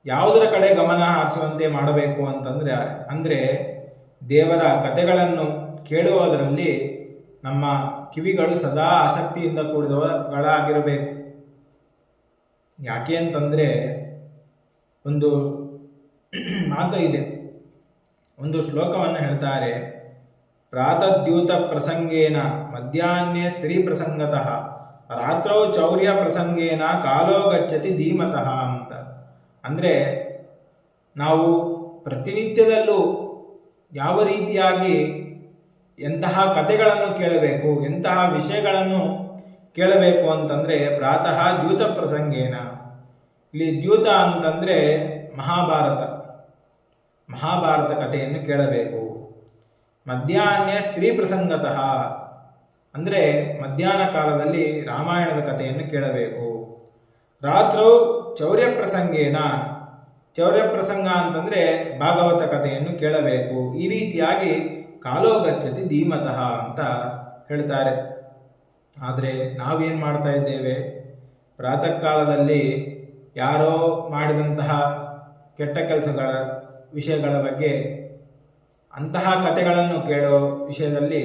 ಯಾವುದರ ಕಡೆ ಗಮನ ಹರಿಸುವಂತೆ ಮಾಡಬೇಕು ಅಂದರೆ ದೇವರ ಕಥೆಗಳನ್ನು ಕೇಳುವುದರಲ್ಲಿ ನಮ್ಮ ಕಿವಿಗಳು ಸದಾ ಆಸಕ್ತಿಯಿಂದ ಕೂಡಿದವುಗಳಾಗಿರಬೇಕು. ಯಾಕೆ ಅಂತಂದರೆ ಒಂದು ಮಾತು ಇದೆ, ಒಂದು ಶ್ಲೋಕವನ್ನು ಹೇಳ್ತಾರೆ. ಪ್ರಾತದ್ಯೂತ ಪ್ರಸಂಗೇನ ಮಧ್ಯಾಹ್ನೇ ಸ್ತ್ರೀ ಪ್ರಸಂಗತಃ ರಾತ್ರೌ ಚೌರ್ಯ ಪ್ರಸಂಗೇನ ಕಾಲೋ ಗಚ್ಚತಿ ಧೀಮತಃ ಅಂತ. ಅಂದರೆ ನಾವು ಪ್ರತಿನಿತ್ಯದಲ್ಲೂ ಯಾವ ರೀತಿಯಾಗಿ ಎಂತಹ ಕಥೆಗಳನ್ನು ಕೇಳಬೇಕು, ಎಂತಹ ವಿಷಯಗಳನ್ನು ಕೇಳಬೇಕು ಅಂತಂದರೆ ಪ್ರಾತಃ ದ್ಯೂತ ಪ್ರಸಂಗೇನ. ಇಲ್ಲಿ ದ್ಯೂತ ಅಂತಂದರೆ ಮಹಾಭಾರತ ಕಥೆಯನ್ನು ಕೇಳಬೇಕು. ಮಧ್ಯಾಹ್ನ ಸ್ತ್ರೀ ಪ್ರಸಂಗತಃ ಅಂದರೆ ಮಧ್ಯಾಹ್ನ ಕಾಲದಲ್ಲಿ ರಾಮಾಯಣದ ಕಥೆಯನ್ನು ಕೇಳಬೇಕು. ರಾತ್ರೌ ಚೌರ್ಯ ಪ್ರಸಂಗೇನ, ಚೌರ್ಯ ಪ್ರಸಂಗ ಅಂತಂದರೆ ಭಾಗವತ ಕಥೆಯನ್ನು ಕೇಳಬೇಕು. ಈ ರೀತಿಯಾಗಿ ಕಾಲೋ ಗಚ್ಚತಿ ಧೀಮತಃ ಅಂತ ಹೇಳ್ತಾರೆ. ಆದರೆ ನಾವೇನು ಮಾಡ್ತಾ ಇದ್ದೇವೆ, ಪ್ರಾತಃ ಕಾಲದಲ್ಲಿ ಯಾರೋ ಮಾಡಿದಂತಹ ಕೆಟ್ಟ ಕೆಲಸಗಳ ವಿಷಯಗಳ ಬಗ್ಗೆ ಅಂತಹ ಕಥೆಗಳನ್ನು ಕೇಳೋ ವಿಷಯದಲ್ಲಿ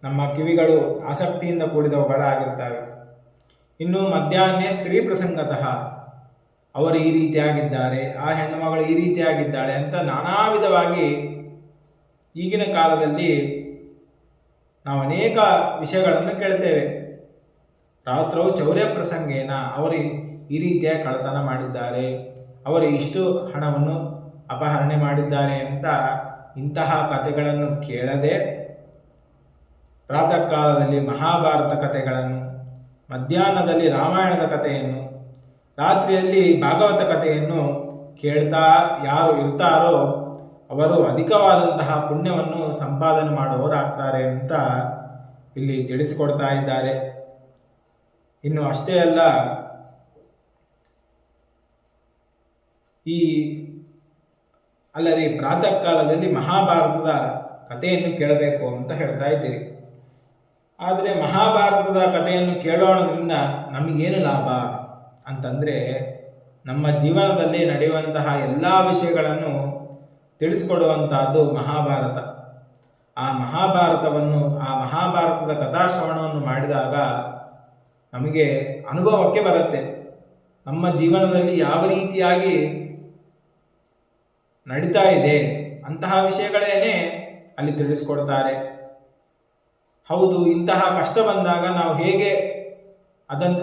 ನಮ್ಮ ಕಿವಿಗಳು ಆಸಕ್ತಿಯಿಂದ ಕೂಡಿದವುಗಳಾಗಿರ್ತವೆ. ಇನ್ನು ಮಧ್ಯಾಹ್ನ ಸ್ತ್ರೀ ಪ್ರಸಂಗತಃ ಅವರು ಈ ರೀತಿಯಾಗಿದ್ದಾರೆ, ಆ ಹೆಣ್ಣು ಮಗಳು ಈ ರೀತಿಯಾಗಿದ್ದಾಳೆ ಅಂತ ನಾನಾ ವಿಧವಾಗಿ ಈಗಿನ ಕಾಲದಲ್ಲಿ ನಾವು ಅನೇಕ ವಿಷಯಗಳನ್ನು ಕೇಳ್ತೇವೆ. ರಾತ್ರವು ಚೌರ್ಯ ಪ್ರಸಂಗೇನ ಅವರು ಈ ರೀತಿಯ ಕಳ್ಳತನ ಮಾಡಿದ್ದಾರೆ, ಅವರು ಇಷ್ಟು ಹಣವನ್ನು ಅಪಹರಣೆ ಮಾಡಿದ್ದಾರೆ ಅಂತ ಇಂತಹ ಕಥೆಗಳನ್ನು ಕೇಳದೆ ಪ್ರಾತಃ ಕಾಲದಲ್ಲಿ ಮಹಾಭಾರತ ಕಥೆಗಳನ್ನು, ಮಧ್ಯಾಹ್ನದಲ್ಲಿ ರಾಮಾಯಣದ ಕಥೆಯನ್ನು, ರಾತ್ರಿಯಲ್ಲಿ ಭಾಗವತ ಕಥೆಯನ್ನು ಕೇಳ್ತಾ ಯಾರು ಇರ್ತಾರೋ ಅವರು ಅಧಿಕವಾದಂತಹ ಪುಣ್ಯವನ್ನು ಸಂಪಾದನೆ ಮಾಡುವವರಾಗ್ತಾರೆ ಅಂತ ಇಲ್ಲಿ ತಿಳಿಸಿಕೊಡ್ತಾ ಇದ್ದಾರೆ. ಇನ್ನು ಅಷ್ಟೇ ಅಲ್ಲ, ಪ್ರಾತಃ ಕಾಲದಲ್ಲಿ ಮಹಾಭಾರತದ ಕಥೆಯನ್ನು ಕೇಳಬೇಕು ಅಂತ ಹೇಳ್ತಾ ಇದ್ದೀರಿ. ಆದರೆ ಮಹಾಭಾರತದ ಕಥೆಯನ್ನು ಕೇಳೋಣದ್ರಿಂದ ನಮಗೇನು ಲಾಭ ಅಂತಂದರೆ, ನಮ್ಮ ಜೀವನದಲ್ಲಿ ನಡೆಯುವಂತಹ ಎಲ್ಲ ವಿಷಯಗಳನ್ನು ತಿಳಿಸಿಕೊಡುವಂತಹದ್ದು ಮಹಾಭಾರತ. ಆ ಮಹಾಭಾರತದ ಕಥಾಶ್ರವಣವನ್ನು ಮಾಡಿದಾಗ ನಮಗೆ ಅನುಭವಕ್ಕೆ ಬರುತ್ತೆ. ನಮ್ಮ ಜೀವನದಲ್ಲಿ ಯಾವ ರೀತಿಯಾಗಿ ನಡೀತಾ ಇದೆ ಅಂತಹ ವಿಷಯಗಳೇನೆ ಅಲ್ಲಿ ತಿಳಿಸ್ಕೊಡ್ತಾರೆ. ಹೌದು, ಇಂತಹ ಕಷ್ಟ ಬಂದಾಗ ನಾವು ಹೇಗೆ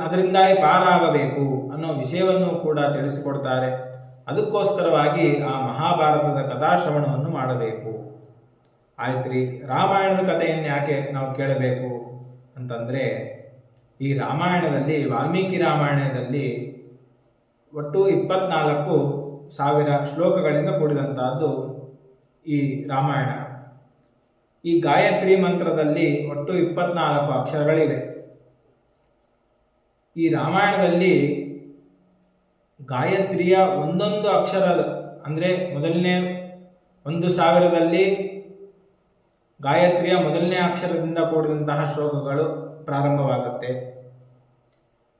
ಅದರಿಂದಾಗಿ ಪಾರಾಗಬೇಕು ಅನ್ನೋ ವಿಷಯವನ್ನು ಕೂಡ ತಿಳಿಸಿಕೊಡ್ತಾರೆ. ಅದಕ್ಕೋಸ್ಕರವಾಗಿ ಆ ಮಹಾಭಾರತದ ಕಥಾಶ್ರವಣವನ್ನು ಮಾಡಬೇಕು. ಆಯ್ತ್ರಿ, ರಾಮಾಯಣದ ಕಥೆಯನ್ನು ಯಾಕೆ ನಾವು ಕೇಳಬೇಕು ಅಂತಂದರೆ, ಈ ರಾಮಾಯಣದಲ್ಲಿ ವಾಲ್ಮೀಕಿ ರಾಮಾಯಣದಲ್ಲಿ ಒಟ್ಟು 24,000 ಶ್ಲೋಕಗಳಿಂದ ಕೂಡಿದಂತಹದ್ದು ಈ ರಾಮಾಯಣ. ಈ ಗಾಯತ್ರಿ ಮಂತ್ರದಲ್ಲಿ ಒಟ್ಟು 24 ಅಕ್ಷರಗಳಿವೆ. ಈ ರಾಮಾಯಣದಲ್ಲಿ ಗಾಯತ್ರಿಯ ಒಂದೊಂದು ಅಕ್ಷರದ ಅಂದರೆ ಮೊದಲನೇ 1,000ದಲ್ಲಿ ಗಾಯತ್ರಿಯ ಮೊದಲನೇ ಅಕ್ಷರದಿಂದ ಕೂಡಿದಂತಹ ಶ್ಲೋಕಗಳು ಪ್ರಾರಂಭವಾಗುತ್ತೆ.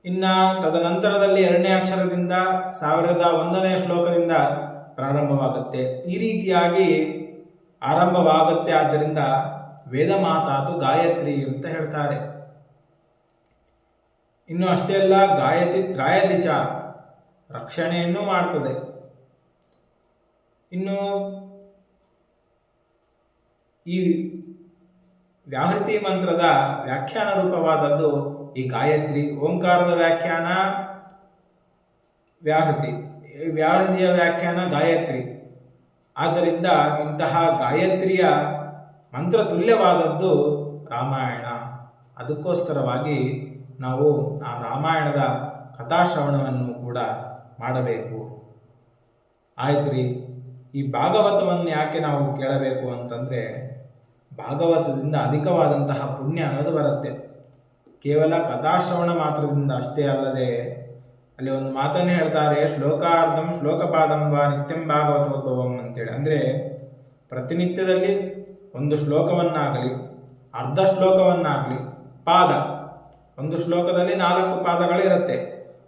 ಇನ್ನು ತದನಂತರದಲ್ಲಿ 2ನೇ ಅಕ್ಷರದಿಂದ 1001ನೇ ಶ್ಲೋಕದಿಂದ ಪ್ರಾರಂಭವಾಗುತ್ತೆ. ಈ ರೀತಿಯಾಗಿ ಆರಂಭವಾಗುತ್ತೆ. ಆದ್ದರಿಂದ ವೇದ ಮಾತಾತು ಗಾಯತ್ರಿ ಅಂತ ಹೇಳ್ತಾರೆ. ಇನ್ನು ಅಷ್ಟೇ ಅಲ್ಲ, ಗಾಯತ್ರಿ ತ್ರಾಯತಿ ಚ ರಕ್ಷಣೆಯನ್ನು ಮಾಡ್ತದೆ. ಇನ್ನು ಈ ವ್ಯಾಹೃತಿ ಮಂತ್ರದ ವ್ಯಾಖ್ಯಾನ ರೂಪವಾದದ್ದು ಈ ಗಾಯತ್ರಿ. ಓಂಕಾರದ ವ್ಯಾಖ್ಯಾನ ವ್ಯಾಹೃತಿ, ವ್ಯಾಹೃತಿಯ ವ್ಯಾಖ್ಯಾನ ಗಾಯತ್ರಿ. ಆದ್ದರಿಂದ ಇಂತಹ ಗಾಯತ್ರಿಯ ಮಂತ್ರ ತುಲ್ಯವಾದದ್ದು ರಾಮಾಯಣ. ಅದಕ್ಕೋಸ್ಕರವಾಗಿ ನಾವು ಆ ರಾಮಾಯಣದ ಕಥಾಶ್ರವಣವನ್ನು ಕೂಡ ಮಾಡಬೇಕು. ಆಯ್ತು ರೀ, ಈ ಭಾಗವತವನ್ನು ಯಾಕೆ ನಾವು ಕೇಳಬೇಕು ಅಂತಂದರೆ, ಭಾಗವತದಿಂದ ಅಧಿಕವಾದಂತಹ ಪುಣ್ಯ ಅನ್ನೋದು ಬರುತ್ತೆ. ಕೇವಲ ಕಥಾಶ್ರವಣ ಮಾತ್ರದಿಂದ ಅಷ್ಟೇ ಅಲ್ಲದೆ, ಅಲ್ಲಿ ಒಂದು ಮಾತನ್ನೇ ಹೇಳ್ತಾರೆ, ಶ್ಲೋಕಾರ್ಧಂ ಶ್ಲೋಕಪಾದಂ ವಾ ನಿತ್ಯಂ ಭಾಗವತೋದ್ಭವಂ ಅಂತೇಳಿ. ಅಂದರೆ ಪ್ರತಿನಿತ್ಯದಲ್ಲಿ ಒಂದು ಶ್ಲೋಕವನ್ನಾಗಲಿ, ಅರ್ಧ ಶ್ಲೋಕವನ್ನಾಗಲಿ, ಪಾದ, ಒಂದು ಶ್ಲೋಕದಲ್ಲಿ 4 ಪಾದಗಳಿರುತ್ತೆ,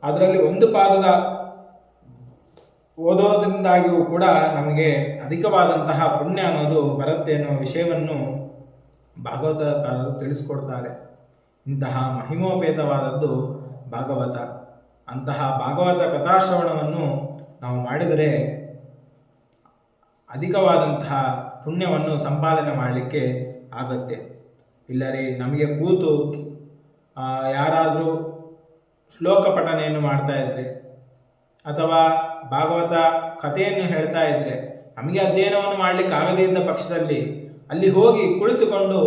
ಅದರಲ್ಲಿ ಒಂದು ಪಾದದ ಓದೋದ್ರಿಂದಾಗಿಯೂ ಕೂಡ ನಮಗೆ ಅಧಿಕವಾದಂತಹ ಪುಣ್ಯ ಅನ್ನೋದು ಬರುತ್ತೆ ಅನ್ನೋ ವಿಷಯವನ್ನು ಭಾಗವತಕಾರರು ತಿಳಿಸ್ಕೊಡ್ತಾರೆ. ಇಂತಹ ಮಹಿಮೋಪೇತವಾದದ್ದು ಭಾಗವತ. ಅಂತಹ ಭಾಗವತ ಕಥಾಶ್ರವಣವನ್ನು ನಾವು ಮಾಡಿದರೆ ಅಧಿಕವಾದಂತಹ ಪುಣ್ಯವನ್ನು ಸಂಪಾದನೆ ಮಾಡಲಿಕ್ಕೆ ಆಗತ್ತೆ. ಇಲ್ಲರಿ ನಮಗೆ ಕೂತು ಯಾರಾದರೂ ಶ್ಲೋಕ ಪಠನೆಯನ್ನು ಮಾಡ್ತಾ ಇದ್ರೆ ಅಥವಾ ಭಾಗವತ ಕಥೆಯನ್ನು ಹೇಳ್ತಾ ಇದ್ರೆ ನಮಗೆ ಅಧ್ಯಯನವನ್ನು ಮಾಡಲಿಕ್ಕೆ ಆಗದೇ ಇದ್ದ ಪಕ್ಷದಲ್ಲಿ ಅಲ್ಲಿ ಹೋಗಿ ಕುಳಿತುಕೊಂಡು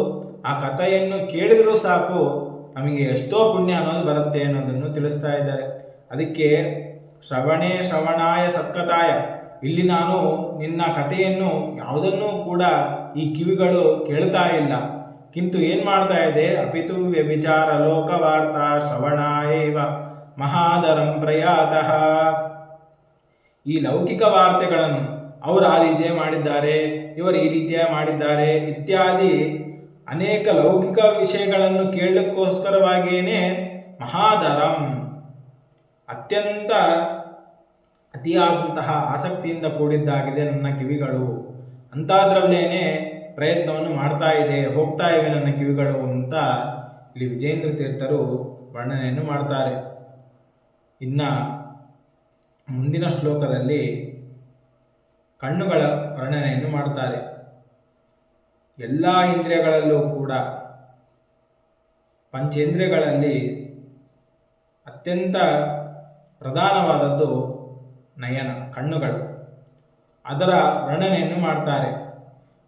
ಆ ಕಥೆಯನ್ನು ಕೇಳಿದರೂ ಸಾಕು, ನಮಗೆ ಎಷ್ಟೋ ಪುಣ್ಯ ಅನ್ನೋದು ಬರುತ್ತೆ ಅನ್ನೋದನ್ನು ತಿಳಿಸ್ತಾ ಇದ್ದಾರೆ. ಅದಕ್ಕೆ ಶ್ರವಣಾಯ ಸತ್ಕಥಾಯ, ಇಲ್ಲಿ ನಾನು ನಿನ್ನ ಕಥೆಯನ್ನು ಯಾವುದನ್ನೂ ಕೂಡ ಈ ಕಿವಿಗಳು ಕೇಳ್ತಾ ಇಲ್ಲ, ಕಿಂತು ಏನು ಮಾಡ್ತಾ ಇದೆ, ಅಪಿತು ವ್ಯಭಿಚಾರ ಲೋಕವಾರ್ತಾ ಶ್ರವಣಾಯೈವ ಮಹಾದರಂ ಪ್ರಯಾತಃ. ಈ ಲೌಕಿಕ ವಾರ್ತೆಗಳನ್ನು ಅವರು ಆ ರೀತಿಯೇ ಮಾಡಿದ್ದಾರೆ, ಇವರು ಈ ರೀತಿಯ ಮಾಡಿದ್ದಾರೆ ಇತ್ಯಾದಿ ಅನೇಕ ಲೌಕಿಕ ವಿಷಯಗಳನ್ನು ಕೇಳಲಿಕ್ಕೋಸ್ಕರವಾಗಿಯೇ ಮಹಾದರಂ, ಅತ್ಯಂತ ಅತಿಯಾದಂತಹ ಆಸಕ್ತಿಯಿಂದ ಕೂಡಿದ್ದಾಗಿದೆ ನನ್ನ ಕಿವಿಗಳು, ಅಂಥದ್ರಲ್ಲೇನೆ ಪ್ರಯತ್ನವನ್ನು ಮಾಡ್ತಾ ಇದೆ, ಹೋಗ್ತಾ ಇವೆ ನನ್ನ ಕಿವಿಗಳು ಅಂತ ಇಲ್ಲಿ ವಿಜೇಂದ್ರ ತೀರ್ಥರು ವರ್ಣನೆಯನ್ನು ಮಾಡ್ತಾರೆ. ಇನ್ನು ಮುಂದಿನ ಶ್ಲೋಕದಲ್ಲಿ ಕಣ್ಣುಗಳ ವರ್ಣನೆಯನ್ನು ಮಾಡ್ತಾರೆ. ಎಲ್ಲ ಇಂದ್ರಿಯಗಳಲ್ಲೂ ಕೂಡ ಪಂಚೇಂದ್ರಿಯಗಳಲ್ಲಿ ಅತ್ಯಂತ ಪ್ರಧಾನವಾದದ್ದು ನಯನ, ಕಣ್ಣುಗಳು. ಅದರ ವರ್ಣನೆಯನ್ನು ಮಾಡ್ತಾರೆ.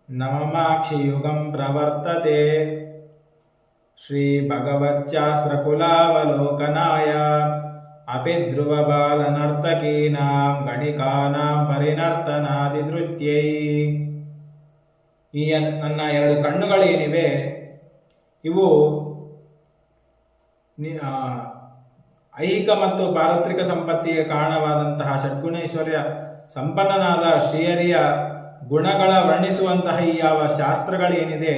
ನವಮಾಕ್ಷಿಯುಗಂ ಪ್ರವರ್ತತೆ ಶ್ರೀ ಭಗವಚ್ಚಾಸ್ತ್ರ ಕುಲಾವಲೋಕನಾಯ ಅಪಿ ಧ್ರುವ ಬಾಲ ನರ್ತಕೀನಾಂ ಗಣಿಕಾನಾಂ ಪರಿನರ್ತನಾದಿ ದೃಷ್ಟ್ಯೈ. ಈ ನನ್ನ 2 ಕಣ್ಣುಗಳೇನಿವೆ ಇವು ಐಹಿಕ ಮತ್ತು ಪಾರತ್ರಿಕ ಸಂಪತ್ತಿಗೆ ಕಾರಣವಾದಂತಹ ಷಡ್ಗುಣೈಶ್ವರ್ಯ ಸಂಪನ್ನನಾದ ಶ್ರೀಹರಿಯ ಗುಣಗಳ ವರ್ಣಿಸುವಂತಹ ಈ ಯಾವ ಶಾಸ್ತ್ರಗಳೇನಿದೆ,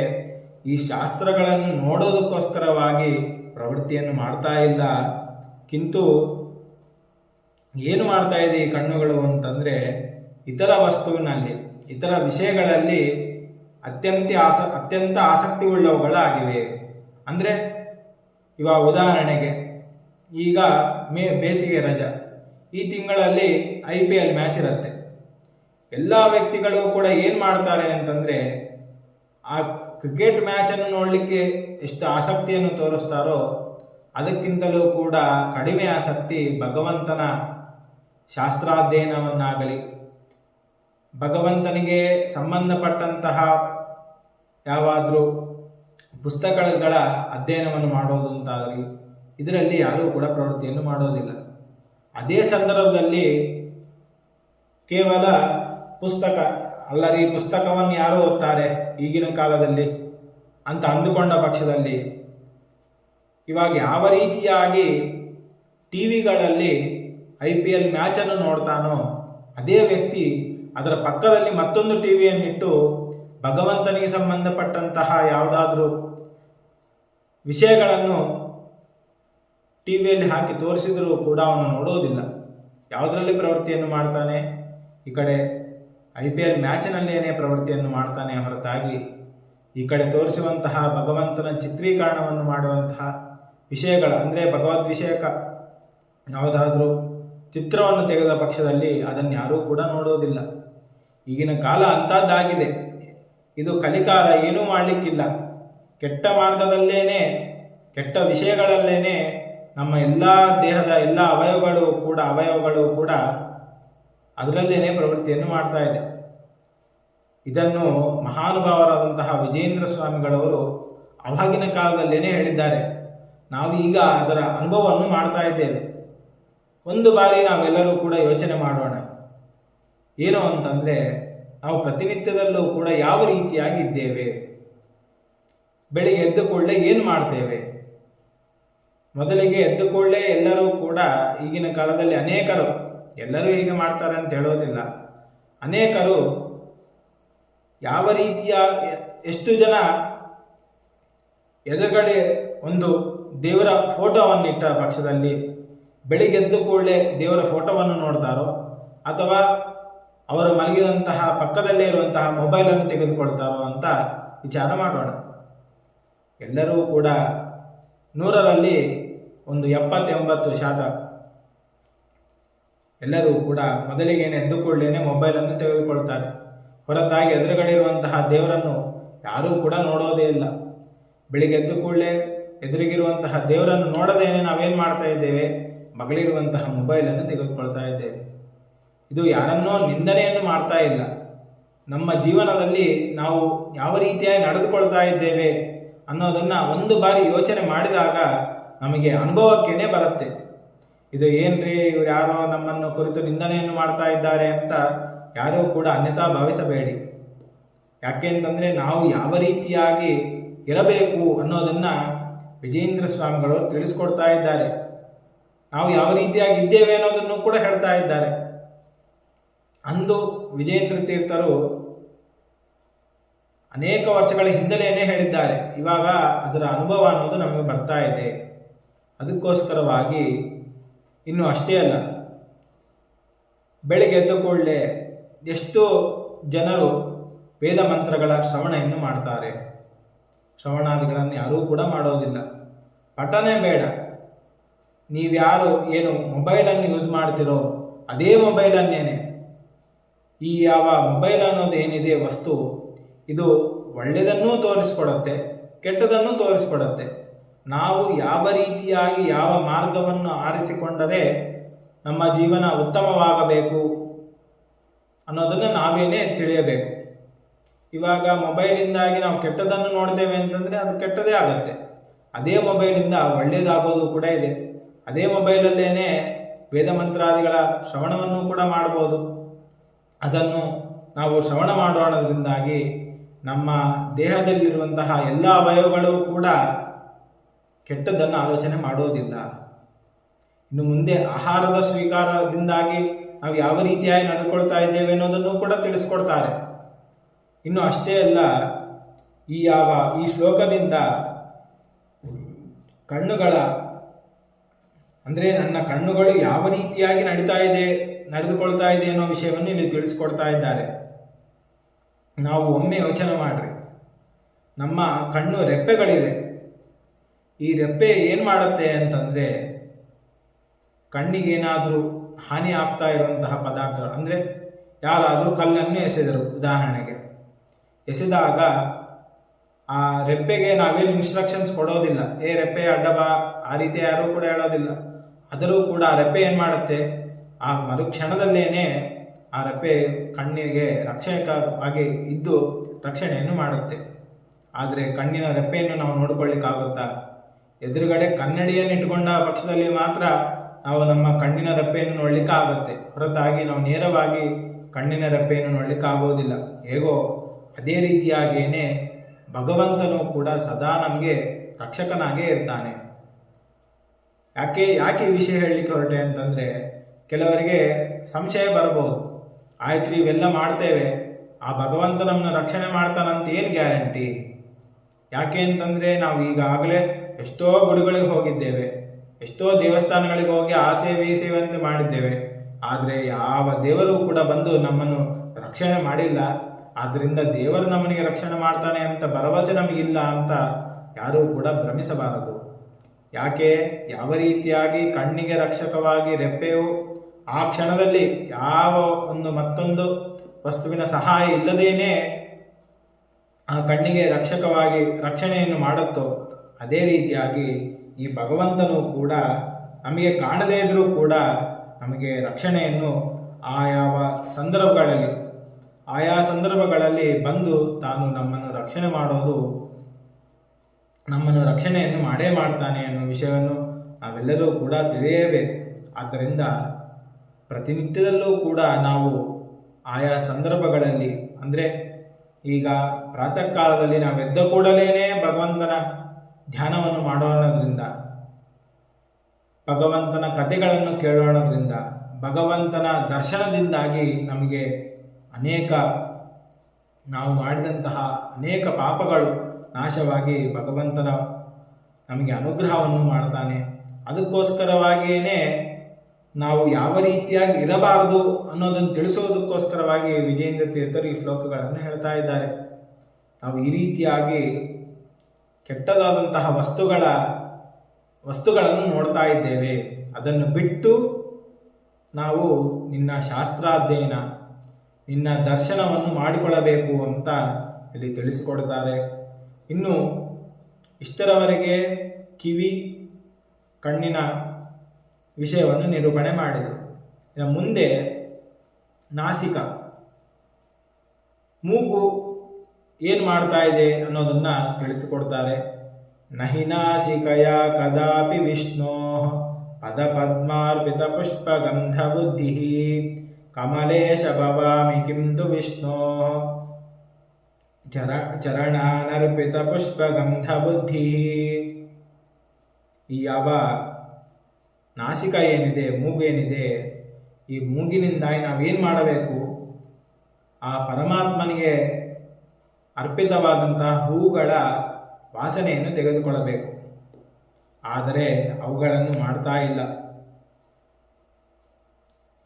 ಈ ಶಾಸ್ತ್ರಗಳನ್ನು ನೋಡೋದಕ್ಕೋಸ್ಕರವಾಗಿ ಪ್ರವೃತ್ತಿಯನ್ನು ಮಾಡ್ತಾ ಇಲ್ಲ, ಕಿಂತು ಏನು ಮಾಡ್ತಾ ಇದೆ ಈ ಕಣ್ಣುಗಳು ಅಂತಂದರೆ, ಇತರ ವಸ್ತುವಿನಲ್ಲಿ, ಇತರ ವಿಷಯಗಳಲ್ಲಿ ಅತ್ಯಂತ ಆಸಕ್ತಿ ಉಳ್ಳವುಗಳಾಗಿವೆ. ಅಂದರೆ ಇವಾಗ ಉದಾಹರಣೆಗೆ ಈಗ ಬೇಸಿಗೆ ರಜಾ, ಈ ತಿಂಗಳಲ್ಲಿ IPL ಮ್ಯಾಚ್ ಇರುತ್ತೆ. ಎಲ್ಲ ವ್ಯಕ್ತಿಗಳು ಕೂಡ ಏನು ಮಾಡ್ತಾರೆ ಅಂತಂದರೆ, ಆ ಕ್ರಿಕೆಟ್ ಮ್ಯಾಚನ್ನು ನೋಡಲಿಕ್ಕೆ ಎಷ್ಟು ಆಸಕ್ತಿಯನ್ನು ತೋರಿಸ್ತಾರೋ ಅದಕ್ಕಿಂತಲೂ ಕೂಡ ಕಡಿಮೆ ಆಸಕ್ತಿ ಭಗವಂತನ ಶಾಸ್ತ್ರಾಧ್ಯಯನವನ್ನಾಗಲಿ, ಭಗವಂತನಿಗೆ ಸಂಬಂಧಪಟ್ಟಂತಹ ಯಾವಾದರೂ ಪುಸ್ತಕಗಳ ಅಧ್ಯಯನವನ್ನು ಮಾಡೋದು ಅಂತಾಗಲಿ, ಇದರಲ್ಲಿ ಯಾರೂ ಕೂಡ ಪ್ರವೃತ್ತಿಯನ್ನು ಮಾಡೋದಿಲ್ಲ. ಅದೇ ಸಂದರ್ಭದಲ್ಲಿ ಕೇವಲ ಪುಸ್ತಕ ಅಲ್ಲರಿ, ಪುಸ್ತಕವನ್ನು ಯಾರು ಓದ್ತಾರೆ ಈಗಿನ ಕಾಲದಲ್ಲಿ ಅಂತ ಅಂದುಕೊಂಡ ಪಕ್ಷದಲ್ಲಿ, ಇವಾಗ ಯಾವ ರೀತಿಯಾಗಿ ಟಿವಿಗಳಲ್ಲಿ IPL ಮ್ಯಾಚನ್ನು ನೋಡ್ತಾನೋ ಅದೇ ವ್ಯಕ್ತಿ ಅದರ ಪಕ್ಕದಲ್ಲಿ ಮತ್ತೊಂದು ಟಿವಿಯನ್ನಿಟ್ಟು ಭಗವಂತನಿಗೆ ಸಂಬಂಧಪಟ್ಟಂತಹ ಯಾವುದಾದ್ರೂ ವಿಷಯಗಳನ್ನು ಟಿವಿಯಲ್ಲಿ ಹಾಕಿ ತೋರಿಸಿದರೂ ಕೂಡ ಅವನು ನೋಡೋದಿಲ್ಲ. ಯಾವುದರಲ್ಲಿ ಪ್ರವೃತ್ತಿಯನ್ನು ಮಾಡ್ತಾನೆ, ಈ ಕಡೆ IPL ಮ್ಯಾಚಿನಲ್ಲೇನೇ ಪ್ರವೃತ್ತಿಯನ್ನು ಮಾಡ್ತಾನೆ ಹೊರತಾಗಿ ಈ ಕಡೆ ತೋರಿಸುವಂತಹ ಭಗವಂತನ ಚಿತ್ರೀಕರಣವನ್ನು ಮಾಡುವಂತಹ ವಿಷಯಗಳ, ಅಂದರೆ ಭಗವದ್ ವಿಷಯಕ ಯಾವುದಾದ್ರೂ ಚಿತ್ರವನ್ನು ತೆಗೆದ ಪಕ್ಷದಲ್ಲಿ ಅದನ್ನು ಯಾರೂ ಕೂಡ ನೋಡೋದಿಲ್ಲ. ಈಗಿನ ಕಾಲ ಅಂಥದ್ದಾಗಿದೆ. ಇದು ಕಲಿಕಾಲ, ಏನೂ ಮಾಡಲಿಕ್ಕಿಲ್ಲ. ಕೆಟ್ಟ ಮಾರ್ಗದಲ್ಲೇನೆ, ಕೆಟ್ಟ ವಿಷಯಗಳಲ್ಲೇನೆ ನಮ್ಮ ಎಲ್ಲ ದೇಹದ ಎಲ್ಲ ಅವಯವಗಳು ಕೂಡ ಅದರಲ್ಲೇನೆ ಪ್ರವೃತ್ತಿಯನ್ನು ಮಾಡ್ತಾ ಇದೆ. ಇದನ್ನು ಮಹಾನುಭಾವರಾದಂತಹ ವಿಜಯೇಂದ್ರ ಸ್ವಾಮಿಗಳವರು ಅವಾಗಿನ ಕಾಲದಲ್ಲೇನೆ ಹೇಳಿದ್ದಾರೆ. ನಾವೀಗ ಅದರ ಅನುಭವವನ್ನು ಮಾಡ್ತಾ ಇದ್ದೇವೆ. ಒಂದು ಬಾರಿ ನಾವೆಲ್ಲರೂ ಕೂಡ ಯೋಚನೆ ಮಾಡೋಣ. ಏನು ಅಂತಂದರೆ, ನಾವು ಪ್ರತಿನಿತ್ಯದಲ್ಲೂ ಕೂಡ ಯಾವ ರೀತಿಯಾಗಿ ಇದ್ದೇವೆ? ಬೆಳಿಗ್ಗೆ ಎದ್ದು ಕೂಡಲೇ ಏನು ಮಾಡ್ತೇವೆ? ಮೊದಲಿಗೆ ಎದ್ದು ಕೂಡಲೇ ಎಲ್ಲರೂ ಕೂಡ ಈಗಿನ ಕಾಲದಲ್ಲಿ ಅನೇಕರು, ಎಲ್ಲರೂ ಹೀಗೆ ಮಾಡ್ತಾರೆ ಅಂತ ಹೇಳೋದಿಲ್ಲ, ಅನೇಕರು ಯಾವ ರೀತಿಯ, ಎಷ್ಟು ಜನ ಎದುರುಗಡೆ ಒಂದು ದೇವರ ಫೋಟೋವನ್ನು ಇಟ್ಟ ಪಕ್ಷದಲ್ಲಿ ಬೆಳಿಗ್ಗೆದ್ದು ಕೂಡಲೇ ದೇವರ ಫೋಟೋವನ್ನು ನೋಡ್ತಾರೋ, ಅಥವಾ ಅವರು ಮಲಗಿದಂತಹ ಪಕ್ಕದಲ್ಲೇ ಇರುವಂತಹ ಮೊಬೈಲನ್ನು ತೆಗೆದುಕೊಳ್ತಾರೋ ಅಂತ ವಿಚಾರ ಮಾಡೋಣ. ಎಲ್ಲರೂ ಕೂಡ 100ರಲ್ಲಿ ಒಂದು 70-80% ಎಲ್ಲರೂ ಕೂಡ ಮೊದಲಿಗೆ ಎದ್ದು ಕೂಡಲೇ ಮೊಬೈಲನ್ನು ತೆಗೆದುಕೊಳ್ತಾರೆ. ಹೊರತಾಗಿ ಎದುರುಗಡೆ ಇರುವಂತಹ ದೇವರನ್ನು ಯಾರೂ ಕೂಡ ನೋಡೋದೇ ಇಲ್ಲ. ಬೆಳಿಗ್ಗೆ ಎದ್ದು ಕೂಡಲೇ ಎದುರಿಗಿರುವಂತಹ ದೇವರನ್ನು ನೋಡದೇನೆ ನಾವೇನು ಮಾಡ್ತಾ ಇದ್ದೇವೆ? ಮಗಳಿರುವಂತಹ ಮೊಬೈಲನ್ನು ತೆಗೆದುಕೊಳ್ತಾ ಇದ್ದೇವೆ. ಇದು ಯಾರನ್ನೋ ನಿಂದನೆಯನ್ನು ಮಾಡ್ತಾ ಇಲ್ಲ. ನಮ್ಮ ಜೀವನದಲ್ಲಿ ನಾವು ಯಾವ ರೀತಿಯಾಗಿ ನಡೆದುಕೊಳ್ತಾ ಇದ್ದೇವೆ ಅನ್ನೋದನ್ನು ಒಂದು ಬಾರಿ ಯೋಚನೆ ಮಾಡಿದಾಗ ನಮಗೆ ಅನುಭವಕ್ಕೇನೆ ಬರುತ್ತೆ. ಇದು ಏನ್ರಿ, ಇವ್ರು ಯಾರೋ ನಮ್ಮನ್ನು ಕುರಿತು ನಿಂದನೆಯನ್ನು ಮಾಡ್ತಾ ಇದ್ದಾರೆ ಅಂತ ಯಾರೂ ಕೂಡ ಅನ್ಯಥಾ ಭಾವಿಸಬೇಡಿ. ಯಾಕೆ ಅಂತಂದರೆ, ನಾವು ಯಾವ ರೀತಿಯಾಗಿ ಇರಬೇಕು ಅನ್ನೋದನ್ನು ವಿಜಯೇಂದ್ರ ಸ್ವಾಮಿಗಳವರು ತಿಳಿಸ್ಕೊಡ್ತಾ ಇದ್ದಾರೆ. ನಾವು ಯಾವ ರೀತಿಯಾಗಿ ಇದ್ದೇವೆ ಅನ್ನೋದನ್ನು ಕೂಡ ಹೇಳ್ತಾ ಇದ್ದಾರೆ. ಅಂದು ವಿಜಯೇಂದ್ರ ತೀರ್ಥರು ಅನೇಕ ವರ್ಷಗಳ ಹಿಂದಲೇನೆ ಹೇಳಿದ್ದಾರೆ. ಇವಾಗ ಅದರ ಅನುಭವ ಅನ್ನೋದು ನಮಗೆ ಬರ್ತಾ ಇದೆ. ಅದಕ್ಕೋಸ್ಕರವಾಗಿ ಇನ್ನು ಅಷ್ಟೇ ಅಲ್ಲ, ಬೆಳಿಗ್ಗೆ ಎದ್ದು ಕೂಡಲೇ ಎಷ್ಟು ಜನರು ವೇದ ಮಂತ್ರಗಳ ಶ್ರವಣೆಯನ್ನು ಮಾಡ್ತಾರೆ. ಶ್ರವಣಾದಿಗಳನ್ನು ಯಾರೂ ಕೂಡ ಮಾಡೋದಿಲ್ಲ. ಪಠನೆ ಬೇಡ, ನೀವ್ಯಾರು ಏನು ಮೊಬೈಲನ್ನು ಯೂಸ್ ಮಾಡ್ತಿರೋ ಅದೇ ಮೊಬೈಲನ್ನೇನೆ, ಈ ಯಾವ ಮೊಬೈಲ್ ಅನ್ನೋದು ಏನಿದೆ ವಸ್ತು, ಇದು ಒಳ್ಳೆಯದನ್ನೂ ತೋರಿಸ್ಕೊಡುತ್ತೆ, ಕೆಟ್ಟದನ್ನು ತೋರಿಸ್ಕೊಡುತ್ತೆ. ನಾವು ಯಾವ ರೀತಿಯಾಗಿ ಯಾವ ಮಾರ್ಗವನ್ನು ಆರಿಸಿಕೊಂಡರೆ ನಮ್ಮ ಜೀವನ ಉತ್ತಮವಾಗಬೇಕು ಅನ್ನೋದನ್ನು ನಾವೇನೇ ತಿಳಿಯಬೇಕು. ಇವಾಗ ಮೊಬೈಲಿಂದಾಗಿ ನಾವು ಕೆಟ್ಟದನ್ನು ನೋಡ್ತೇವೆ ಅಂತಂದರೆ ಅದು ಕೆಟ್ಟದೇ ಆಗುತ್ತೆ. ಅದೇ ಮೊಬೈಲಿಂದ ಒಳ್ಳೆಯದಾಗೋದು ಕೂಡ ಇದೆ. ಅದೇ ಮೊಬೈಲಲ್ಲೇನೆ ವೇದ ಮಂತ್ರಾದಿಗಳ ಶ್ರವಣವನ್ನು ಕೂಡ ಮಾಡ್ಬೋದು. ಅದನ್ನು ನಾವು ಶ್ರವಣ ಮಾಡೋಣದ್ರಿಂದಾಗಿ ನಮ್ಮ ದೇಹದಲ್ಲಿರುವಂತಹ ಎಲ್ಲ ಅವಯವಗಳು ಕೂಡ ಕೆಟ್ಟದ್ದನ್ನು ಆಲೋಚನೆ ಮಾಡೋದಿಲ್ಲ. ಇನ್ನು ಮುಂದೆ ಆಹಾರದ ಸ್ವೀಕಾರದಿಂದಾಗಿ ನಾವು ಯಾವ ರೀತಿಯಾಗಿ ನಡ್ಕೊಳ್ತಾ ಇದ್ದೇವೆ ಅನ್ನೋದನ್ನು ಕೂಡ ತಿಳಿಸ್ಕೊಡ್ತಾರೆ. ಇನ್ನು ಅಷ್ಟೇ ಅಲ್ಲ, ಈ ಶ್ಲೋಕದಿಂದ ಕಣ್ಣುಗಳ ಅಂದರೆ ನನ್ನ ಕಣ್ಣುಗಳು ಯಾವ ರೀತಿಯಾಗಿ ನಡೆದುಕೊಳ್ತಾ ಇದೆ ಅನ್ನೋ ವಿಷಯವನ್ನು ಇಲ್ಲಿ ತಿಳಿಸ್ಕೊಡ್ತಾ ಇದ್ದಾರೆ. ನಾವು ಒಮ್ಮೆ ಯೋಚನೆ ಮಾಡ್ರಿ, ನಮ್ಮ ಕಣ್ಣು ರೆಪ್ಪೆಗಳಿವೆ. ಈ ರೆಪ್ಪೆ ಏನು ಮಾಡುತ್ತೆ ಅಂತಂದರೆ, ಕಣ್ಣಿಗೇನಾದರೂ ಹಾನಿ ಆಗ್ತಾ ಇರುವಂತಹ ಪದಾರ್ಥಗಳು, ಅಂದರೆ ಯಾರಾದರೂ ಕಲ್ಲನ್ನು ಎಸೆದರು ಉದಾಹರಣೆಗೆ, ಎಸೆದಾಗ ಆ ರೆಪ್ಪೆಗೆ ನಾವೇನು ಇನ್ಸ್ಟ್ರಕ್ಷನ್ಸ್ ಕೊಡೋದಿಲ್ಲ, ರೆಪ್ಪೆ ಅಡ್ಡಬಾ ಆ ರೀತಿ ಯಾರೂ ಕೂಡ ಹೇಳೋದಿಲ್ಲ. ಆದರೂ ಕೂಡ ಆ ರೆಪ್ಪೆ ಏನು ಮಾಡುತ್ತೆ, ಆ ಮರುಕ್ಷಣದಲ್ಲೇನೆ ಆ ರೆಪ್ಪೆ ಕಣ್ಣಿಗೆ ರಕ್ಷಕವಾಗಿ ಇದ್ದು ರಕ್ಷಣೆಯನ್ನು ಮಾಡುತ್ತೆ. ಆದರೆ ಕಣ್ಣಿನ ರೆಪ್ಪೆಯನ್ನು ನಾವು ನೋಡ್ಕೊಳ್ಳಿಕ್ಕಾಗುತ್ತಾ? ಎದುರುಗಡೆ ಕನ್ನಡಿಯನ್ನು ಇಟ್ಟುಕೊಂಡ ಪಕ್ಷದಲ್ಲಿ ಮಾತ್ರ ನಾವು ನಮ್ಮ ಕಣ್ಣಿನ ರೆಪ್ಪೆಯನ್ನು ನೋಡಲಿಕ್ಕೆ ಆಗುತ್ತೆ. ಹೊರತಾಗಿ ನಾವು ನೇರವಾಗಿ ಕಣ್ಣಿನ ರೆಪ್ಪೆಯನ್ನು ನೋಡಲಿಕ್ಕೆ ಆಗೋದಿಲ್ಲ. ಹೇಗೋ ಅದೇ ರೀತಿಯಾಗಿಯೇ ಭಗವಂತನು ಕೂಡ ಸದಾ ನಮಗೆ ರಕ್ಷಕನಾಗೇ ಇರ್ತಾನೆ. ಯಾಕೆ ಈ ವಿಷಯ ಹೇಳಲಿಕ್ಕೆ ಹೊರಟೆ ಅಂತಂದರೆ, ಕೆಲವರಿಗೆ ಸಂಶಯ ಬರಬಹುದು, ಆಯ್ತು ಇವೆಲ್ಲ ಮಾಡ್ತೇವೆ, ಆ ಭಗವಂತ ನಮ್ಮನ್ನು ರಕ್ಷಣೆ ಮಾಡ್ತಾನಂತ ಏನು ಗ್ಯಾರಂಟಿ? ಯಾಕೆ ಅಂತಂದರೆ, ನಾವು ಈಗಾಗಲೇ ಎಷ್ಟೋ ಗುಡಿಗಳಿಗೆ ಹೋಗಿದ್ದೇವೆ, ಎಷ್ಟೋ ದೇವಸ್ಥಾನಗಳಿಗೆ ಹೋಗಿ ಆ ಸೇವೆ ಈ ಸೇವೆ ಅಂತ ಮಾಡಿದ್ದೇವೆ. ಆದರೆ ಯಾವ ದೇವರು ಕೂಡ ಬಂದು ನಮ್ಮನ್ನು ರಕ್ಷಣೆ ಮಾಡಿಲ್ಲ. ಆದ್ದರಿಂದ ದೇವರು ನಮ್ಮನಿಗೆ ರಕ್ಷಣೆ ಮಾಡ್ತಾನೆ ಅಂತ ಭರವಸೆ ನಮಗಿಲ್ಲ ಅಂತ ಯಾರೂ ಕೂಡ ಭ್ರಮಿಸಬಾರದು. ಯಾಕೆ, ಯಾವ ರೀತಿಯಾಗಿ ಕಣ್ಣಿಗೆ ರಕ್ಷಕವಾಗಿ ರೆಪ್ಪೆಯು ಆ ಕ್ಷಣದಲ್ಲಿ ಯಾವ ಒಂದು ಮತ್ತೊಂದು ವಸ್ತುವಿನ ಸಹಾಯ ಇಲ್ಲದೇನೆ ಆ ಕಣ್ಣಿಗೆ ರಕ್ಷಣೆಯನ್ನು ಮಾಡುತ್ತೋ ಅದೇ ರೀತಿಯಾಗಿ ಈ ಭಗವಂತನು ಕೂಡ ನಮಗೆ ಕಾಣದೇ ಇದ್ರೂ ಕೂಡ ನಮಗೆ ರಕ್ಷಣೆಯನ್ನು ಆಯಾ ಸಂದರ್ಭಗಳಲ್ಲಿ ಬಂದು ತಾನು ನಮ್ಮನ್ನು ರಕ್ಷಣೆಯನ್ನು ಮಾಡೇ ಮಾಡ್ತಾನೆ ಅನ್ನೋ ವಿಷಯವನ್ನು ನಾವೆಲ್ಲರೂ ಕೂಡ ತಿಳಿಯಬೇಕು. ಆದ್ದರಿಂದ ಪ್ರತಿನಿತ್ಯದಲ್ಲೂ ಕೂಡ ನಾವು ಆಯಾ ಸಂದರ್ಭಗಳಲ್ಲಿ, ಅಂದರೆ ಈಗ ಪ್ರಾತಃ ಕಾಲದಲ್ಲಿ ನಾವು ಎದ್ದ ಕೂಡಲೇ ಭಗವಂತನ ಧ್ಯಾನವನ್ನು ಮಾಡೋಣದ್ರಿಂದ, ಭಗವಂತನ ಕಥೆಗಳನ್ನು ಕೇಳೋಣದ್ರಿಂದ, ಭಗವಂತನ ದರ್ಶನದಿಂದಾಗಿ ನಮಗೆ ನಾವು ಮಾಡಿದಂತಹ ಅನೇಕ ಪಾಪಗಳು ನಾಶವಾಗಿ ಭಗವಂತನ ನಮಗೆ ಅನುಗ್ರಹವನ್ನು ಮಾಡ್ತಾನೆ. ಅದಕ್ಕೋಸ್ಕರವಾಗಿಯೇ ನಾವು ಯಾವ ರೀತಿಯಾಗಿ ಇರಬಾರದು ಅನ್ನೋದನ್ನು ತಿಳಿಸೋದಕ್ಕೋಸ್ಕರವಾಗಿ ವಿಜಯೇಂದ್ರ ತೀರ್ಥರು ಈ ಶ್ಲೋಕಗಳನ್ನು ಹೇಳ್ತಾ ಇದ್ದಾರೆ. ನಾವು ಈ ರೀತಿಯಾಗಿ ಕೆಟ್ಟದಾದಂತಹ ವಸ್ತುಗಳನ್ನು ನೋಡ್ತಾ ಇದ್ದೇವೆ, ಅದನ್ನು ಬಿಟ್ಟು ನಾವು ನಿನ್ನ ಶಾಸ್ತ್ರಾಧ್ಯಯನ, ನಿನ್ನ ದರ್ಶನವನ್ನು ಮಾಡಿಕೊಳ್ಳಬೇಕು ಅಂತ ಇಲ್ಲಿ ತಿಳಿಸಿಕೊಡ್ತಾರೆ. ಇನ್ನು ಇಷ್ಟರವರೆಗೆ ಕಿವಿ, ಕಣ್ಣಿನ ವಿಷಯವನ್ನು ನಿರೂಪಣೆ ಮಾಡಿದರು. ಇನ್ನು ಮುಂದೆ ನಾಸಿಕ, ಮೂಗು ಏನು ಮಾಡ್ತಾ ಇದೆ ಅನ್ನೋದನ್ನ ತಿಳಿಸಿಕೊಡ್ತಾರೆ. ನಹಿ ನಾಸಿಕಯ ಕದಾಪಿ ವಿಷ್ಣೋ ಪದಪದ್ಮಾರ್ಪಿತ ಪುಷ್ಪಗಂಧ ಬುದ್ಧಿ ಕಮಲೇಶ ಭವಾಮಿ ಕಿಂತು ವಿಷ್ಣೋ ಚರಣಾನರ್ಪಿತ ಪುಷ್ಪಗಂಧ ಬುದ್ಧಿ. ಈ ಯಾವ ನಾಸಿಕ ಏನಿದೆ, ಮೂಗು ಏನಿದೆ, ಈ ಮೂಗಿನಿಂದಾಗಿ ನಾವೇನು ಮಾಡಬೇಕು? ಆ ಪರಮಾತ್ಮನಿಗೆ ಅರ್ಪಿತವಾದಂತಹ ಹೂಗಳ ವಾಸನೆಯನ್ನು ತೆಗೆದುಕೊಳ್ಳಬೇಕು. ಆದರೆ ಅವುಗಳನ್ನು ಮಾಡ್ತಾ ಇಲ್ಲ.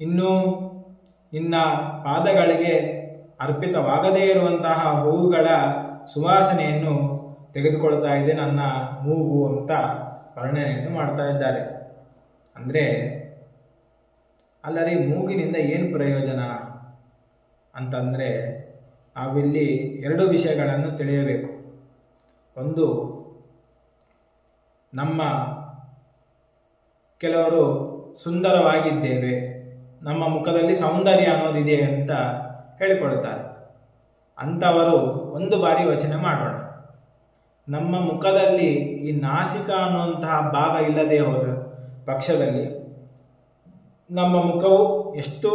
ಇನ್ನು ನಿನ್ನ ಪಾದಗಳಿಗೆ ಅರ್ಪಿತವಾಗದೇ ಇರುವಂತಹ ಹೂವುಗಳ ಸುವಾಸನೆಯನ್ನು ತೆಗೆದುಕೊಳ್ತಾ ಇದೆ ನನ್ನ ಮೂಗು ಅಂತ ವರ್ಣನೆಯನ್ನು ಮಾಡ್ತಾ ಇದ್ದಾರೆ. ಅಂದರೆ ಅಲ್ಲರಿ ಮೂಗಿನಿಂದ ಏನು ಪ್ರಯೋಜನ ಅಂತಂದರೆ ನಾವಿಲ್ಲಿ ಎರಡು ವಿಷಯಗಳನ್ನು ತಿಳಿಯಬೇಕು. ಒಂದು, ನಮ್ಮ ಕೆಲವರು ಸುಂದರವಾಗಿದ್ದೇವೆ, ನಮ್ಮ ಮುಖದಲ್ಲಿ ಸೌಂದರ್ಯ ಅನ್ನೋದಿದೆ ಅಂತ ಹೇಳಿಕೊಳ್ತಾರೆ. ಅಂಥವರು ಒಂದು ಬಾರಿ ಯೋಚನೆ ಮಾಡೋಣ. ನಮ್ಮ ಮುಖದಲ್ಲಿ ಈ ನಾಸಿಕ ಅನ್ನುವಂತಹ ಭಾಗ ಇಲ್ಲದೆ ಹೋದ ಪಕ್ಷದಲ್ಲಿ ನಮ್ಮ ಮುಖವು ಎಷ್ಟು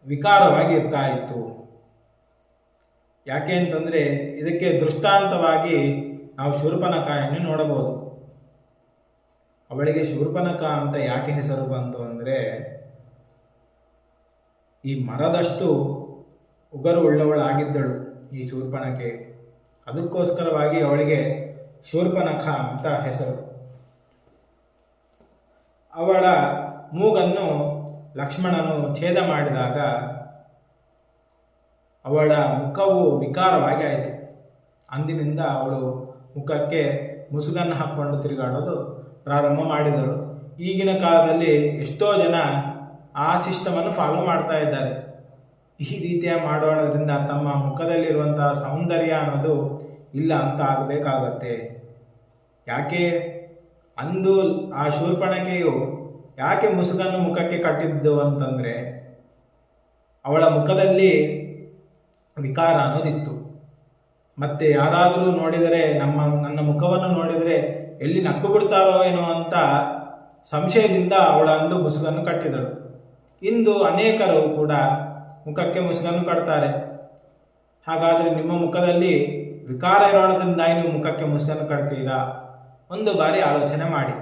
ವಿಕಾರವಾಗಿ ಇರ್ತಾ ಇತ್ತು. ಯಾಕೆ ಅಂತಂದರೆ ಇದಕ್ಕೆ ದೃಷ್ಟಾಂತವಾಗಿ ನಾವು ಶೂರ್ಪನಖೆಯನ್ನು ನೋಡಬಹುದು. ಅವಳಿಗೆ ಶೂರ್ಪನಖ ಅಂತ ಯಾಕೆ ಹೆಸರು ಬಂತು ಅಂದರೆ, ಈ ಮರದಷ್ಟು ಉಗರು ಉಳ್ಳವಳಾಗಿದ್ದಳು ಈ ಶೂರ್ಪನಖೆ. ಅದಕ್ಕೋಸ್ಕರವಾಗಿ ಅವಳಿಗೆ ಶೂರ್ಪನಖ ಅಂತ ಹೆಸರು. ಅವಳ ಮೂಗನ್ನು ಲಕ್ಷ್ಮಣನು ಛೇದ ಮಾಡಿದಾಗ ಅವಳ ಮುಖವು ವಿಕಾರವಾಗಿ ಆಯಿತು. ಅಂದಿನಿಂದ ಅವಳು ಮುಖಕ್ಕೆ ಮುಸುಗನ್ನು ಹಾಕ್ಕೊಂಡು ತಿರುಗಾಡೋದು ಪ್ರಾರಂಭ ಮಾಡಿದಳು. ಈಗಿನ ಕಾಲದಲ್ಲಿ ಎಷ್ಟೋ ಜನ ಆ ಸಿಸ್ಟಮನ್ನು ಫಾಲೋ ಮಾಡ್ತಾ ಇದ್ದಾರೆ. ಈ ರೀತಿಯ ಮಾಡೋದ್ರಿಂದ ತಮ್ಮ ಮುಖದಲ್ಲಿರುವಂತಹ ಸೌಂದರ್ಯ ಅನ್ನೋದು ಇಲ್ಲ ಅಂತ ಆಗಬೇಕಾಗತ್ತೆ. ಯಾಕೆ ಅಂದು ಆ ಶೂರ್ಪಣಖೆಯು ಯಾಕೆ ಮುಸುಗನ್ನು ಮುಖಕ್ಕೆ ಕಟ್ಟಿದ್ದು ಅಂತಂದರೆ, ಅವಳ ಮುಖದಲ್ಲಿ ವಿಕಾರ ಅನ್ನೋದಿತ್ತು. ಮತ್ತೆ ಯಾರಾದರೂ ನೋಡಿದರೆ ನನ್ನ ಮುಖವನ್ನು ನೋಡಿದರೆ ಎಲ್ಲಿ ನಕ್ಕು ಬಿಡ್ತಾರೋ ಏನೋ ಅಂತ ಸಂಶಯದಿಂದ ಅವಳ ಅಂದು ಮುಸುಗನ್ನು ಕಟ್ಟಿದಳು. ಇಂದು ಅನೇಕರು ಕೂಡ ಮುಖಕ್ಕೆ ಮುಸುಗನ್ನು ಕಟ್ತಾರೆ. ಹಾಗಾದರೆ ನಿಮ್ಮ ಮುಖದಲ್ಲಿ ವಿಕಾರ ಇರೋದ್ರಿಂದ ನೀವು ಮುಖಕ್ಕೆ ಮುಸುಗನ್ನು ಕಟ್ತೀರಾ? ಒಂದು ಬಾರಿ ಆಲೋಚನೆ ಮಾಡಿ.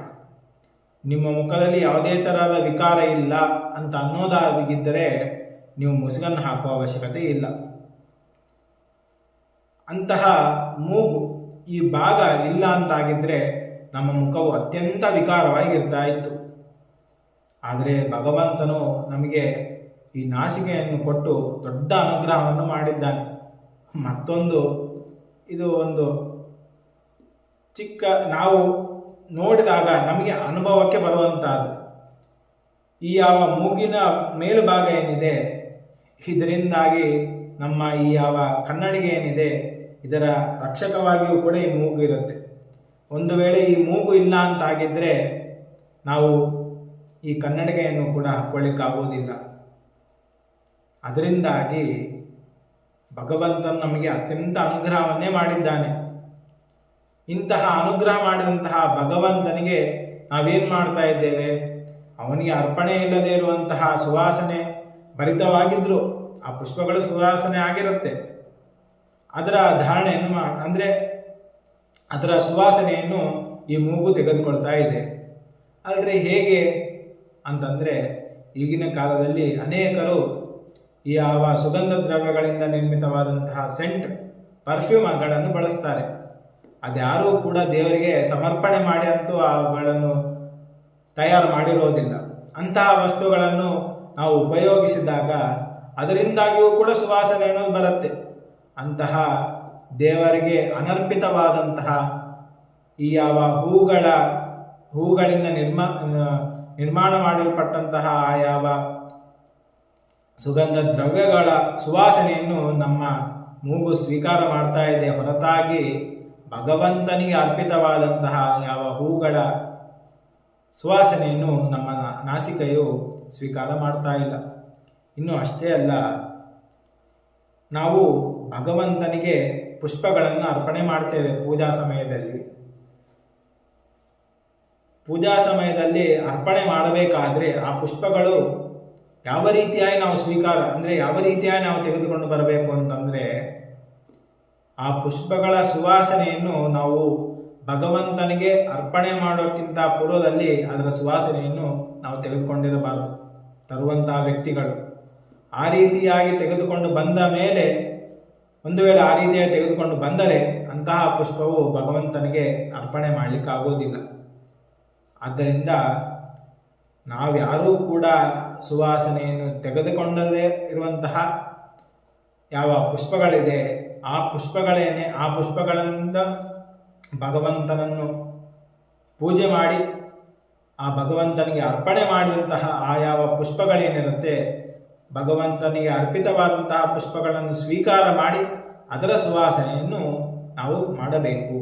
ನಿಮ್ಮ ಮುಖದಲ್ಲಿ ಯಾವುದೇ ತರಹದ ವಿಕಾರ ಇಲ್ಲ ಅಂತ ಅನ್ನೋದಾಗಿದ್ದರೆ ನೀವು ಮುಸುಗನ್ನು ಹಾಕುವ ಅವಶ್ಯಕತೆ ಇಲ್ಲ. ಅಂತಹ ಮೂಗು ಈ ಭಾಗ ಇಲ್ಲ ಅಂತಾಗಿದ್ದರೆ ನಮ್ಮ ಮುಖವು ಅತ್ಯಂತ ವಿಕಾರವಾಗಿರ್ತಾ ಇತ್ತು. ಆದರೆ ಭಗವಂತನು ನಮಗೆ ಈ ನಾಸಿಕೆಯನ್ನು ಕೊಟ್ಟು ದೊಡ್ಡ ಅನುಗ್ರಹವನ್ನು ಮಾಡಿದ್ದಾನೆ. ಮತ್ತೊಂದು, ಇದು ಒಂದು ಚಿಕ್ಕ, ನಾವು ನೋಡಿದಾಗ ನಮಗೆ ಅನುಭವಕ್ಕೆ ಬರುವಂತಹದ್ದು. ಈ ಯಾವ ಮೂಗಿನ ಮೇಲುಭಾಗ ಏನಿದೆ, ಇದರಿಂದಾಗಿ ನಮ್ಮ ಈ ಯಾವ ಕನ್ನಡಿಗೆ ಏನಿದೆ ಇದರ ರಕ್ಷಕವಾಗಿಯೂ ಕೂಡ ಈ ಮೂಗು ಇರುತ್ತೆ. ಒಂದು ವೇಳೆ ಈ ಮೂಗು ಇಲ್ಲ ಅಂತಾಗಿದ್ದರೆ ನಾವು ಈ ಕನ್ನಡಿಗೆಯನ್ನು ಕೂಡ ಹಾಕ್ಕೊಳ್ಳಿಕ್ಕಾಗೋದಿಲ್ಲ. ಅದರಿಂದಾಗಿ ಭಗವಂತನು ನಮಗೆ ಅತ್ಯಂತ ಅನುಗ್ರಹವನ್ನೇ ಮಾಡಿದ್ದಾನೆ. ಇಂತಹ ಅನುಗ್ರಹ ಮಾಡಿದಂತಹ ಭಗವಂತನಿಗೆ ನಾವೇನು ಮಾಡ್ತಾ ಇದ್ದೇವೆ? ಅವನಿಗೆ ಅರ್ಪಣೆ ಇಲ್ಲದೆ ಇರುವಂತಹ ಸುವಾಸನೆ ಭರಿತವಾಗಿದ್ರು ಆ ಪುಷ್ಪಗಳು ಸುವಾಸನೆ ಆಗಿರುತ್ತೆ. ಅದರ ಧಾರಣೆಯನ್ನು ಅಂದರೆ ಅದರ ಸುವಾಸನೆಯನ್ನು ಈ ಮೂಗು ತೆಗೆದುಕೊಳ್ತಾ ಇದೆ. ಅಲ್ರಿ ಹೇಗೆ ಅಂತಂದರೆ, ಈಗಿನ ಕಾಲದಲ್ಲಿ ಅನೇಕರು ಈ ಯಾವ ಸುಗಂಧ ದ್ರವ್ಯಗಳಿಂದ ನಿರ್ಮಿತವಾದಂತಹ ಸೆಂಟ್ ಪರ್ಫ್ಯೂಮ್ಗಳನ್ನು ಬಳಸ್ತಾರೆ. ಅದ್ಯಾರೂ ಕೂಡ ದೇವರಿಗೆ ಸಮರ್ಪಣೆ ಮಾಡಿ ಅಂತೂ ಅವುಗಳನ್ನು ತಯಾರು ಮಾಡಿರೋದಿಲ್ಲ. ಅಂತಹ ವಸ್ತುಗಳನ್ನು ನಾವು ಉಪಯೋಗಿಸಿದಾಗ ಅದರಿಂದಾಗಿಯೂ ಕೂಡ ಸುವಾಸನೆ ಅನ್ನೋದು ಬರುತ್ತೆ. ಅಂತಹ ದೇವರಿಗೆ ಅನರ್ಪಿತವಾದಂತಹ ಈ ಯಾವ ಹೂಗಳಿಂದ ನಿರ್ಮಾಣ ಮಾಡಲ್ಪಟ್ಟಂತಹ ಆ ಯಾವ ಸುಗಂಧ ದ್ರವ್ಯಗಳ ಸುವಾಸನೆಯನ್ನು ನಮ್ಮ ಮೂಗು ಸ್ವೀಕಾರ ಮಾಡ್ತಾ ಇದೆ ಹೊರತಾಗಿ ಭಗವಂತನಿಗೆ ಅರ್ಪಿತವಾದಂತಹ ಯಾವ ಹೂಗಳ ಸುವಾಸನೆಯನ್ನು ನಮ್ಮ ನಾಸಿಕೆಯು ಸ್ವೀಕಾರ ಮಾಡ್ತಾ ಇಲ್ಲ. ಇನ್ನು ಅಷ್ಟೇ ಅಲ್ಲ, ನಾವು ಭಗವಂತನಿಗೆ ಪುಷ್ಪಗಳನ್ನು ಅರ್ಪಣೆ ಮಾಡ್ತೇವೆ ಪೂಜಾ ಸಮಯದಲ್ಲಿ ಅರ್ಪಣೆ ಮಾಡಬೇಕಾದ್ರೆ ಆ ಪುಷ್ಪಗಳು ಯಾವ ರೀತಿಯಾಗಿ ನಾವು ಯಾವ ರೀತಿಯಾಗಿ ನಾವು ತೆಗೆದುಕೊಂಡು ಬರಬೇಕು ಅಂತಂದರೆ, ಆ ಪುಷ್ಪಗಳ ಸುವಾಸನೆಯನ್ನು ನಾವು ಭಗವಂತನಿಗೆ ಅರ್ಪಣೆ ಮಾಡೋಕ್ಕಿಂತ ಪೂರ್ವದಲ್ಲಿ ಅದರ ಸುವಾಸನೆಯನ್ನು ನಾವು ತೆಗೆದುಕೊಂಡಿರಬಾರದು. ತರುವಂತಹ ವ್ಯಕ್ತಿಗಳು ಆ ರೀತಿಯಾಗಿ ತೆಗೆದುಕೊಂಡು ಬಂದ ಮೇಲೆ, ಒಂದು ವೇಳೆ ಆ ರೀತಿಯಾಗಿ ತೆಗೆದುಕೊಂಡು ಬಂದರೆ ಅಂತಹ ಪುಷ್ಪವು ಭಗವಂತನಿಗೆ ಅರ್ಪಣೆ ಮಾಡಲಿಕ್ಕಾಗೋದಿಲ್ಲ. ಆದ್ದರಿಂದ ನಾವ್ಯಾರೂ ಕೂಡ ಸುವಾಸನೆಯನ್ನು ತೆಗೆದುಕೊಂಡದೇ ಇರುವಂತಹ ಯಾವ ಪುಷ್ಪಗಳಿದೆ ಆ ಪುಷ್ಪಗಳಿಂದ ಭಗವಂತನನ್ನು ಪೂಜೆ ಮಾಡಿ ಆ ಭಗವಂತನಿಗೆ ಅರ್ಪಣೆ ಮಾಡಿದಂತಹ ಆ ಯಾವ ಪುಷ್ಪಗಳೇನಿರುತ್ತೆ, ಭಗವಂತನಿಗೆ ಅರ್ಪಿತವಾದಂತಹ ಪುಷ್ಪಗಳನ್ನು ಸ್ವೀಕಾರ ಮಾಡಿ ಅದರ ಸುವಾಸನೆಯನ್ನು ನಾವು ಮಾಡಬೇಕು.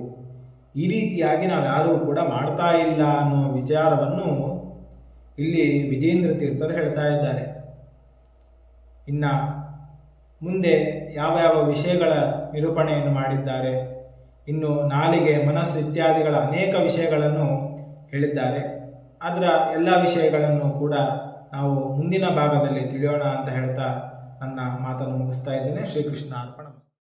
ಈ ರೀತಿಯಾಗಿ ನಾವು ಯಾರೂ ಕೂಡ ಮಾಡ್ತಾ ಇಲ್ಲ ಅನ್ನೋ ವಿಚಾರವನ್ನು ಇಲ್ಲಿ ವಿಜೇಂದ್ರ ತೀರ್ಥರು ಹೇಳ್ತಾ ಇದ್ದಾರೆ. ಇನ್ನು ಮುಂದೆ ಯಾವ ಯಾವ ವಿಷಯಗಳ ನಿರೂಪಣೆಯನ್ನು ಮಾಡಿದ್ದಾರೆ, ಇನ್ನು ನಾಲಿಗೆ, ಮನಸ್ಸು ಇತ್ಯಾದಿಗಳ ಅನೇಕ ವಿಷಯಗಳನ್ನು ಹೇಳಿದ್ದಾರೆ. ಅದರ ಎಲ್ಲ ವಿಷಯಗಳನ್ನು ಕೂಡ ನಾವು ಮುಂದಿನ ಭಾಗದಲ್ಲಿ ತಿಳಿಯೋಣ ಅಂತ ಹೇಳ್ತಾ ನನ್ನ ಮಾತನ್ನು ಮುಗಿಸ್ತಾ ಇದ್ದೇನೆ. ಶ್ರೀಕೃಷ್ಣ ಅರ್ಪಣ.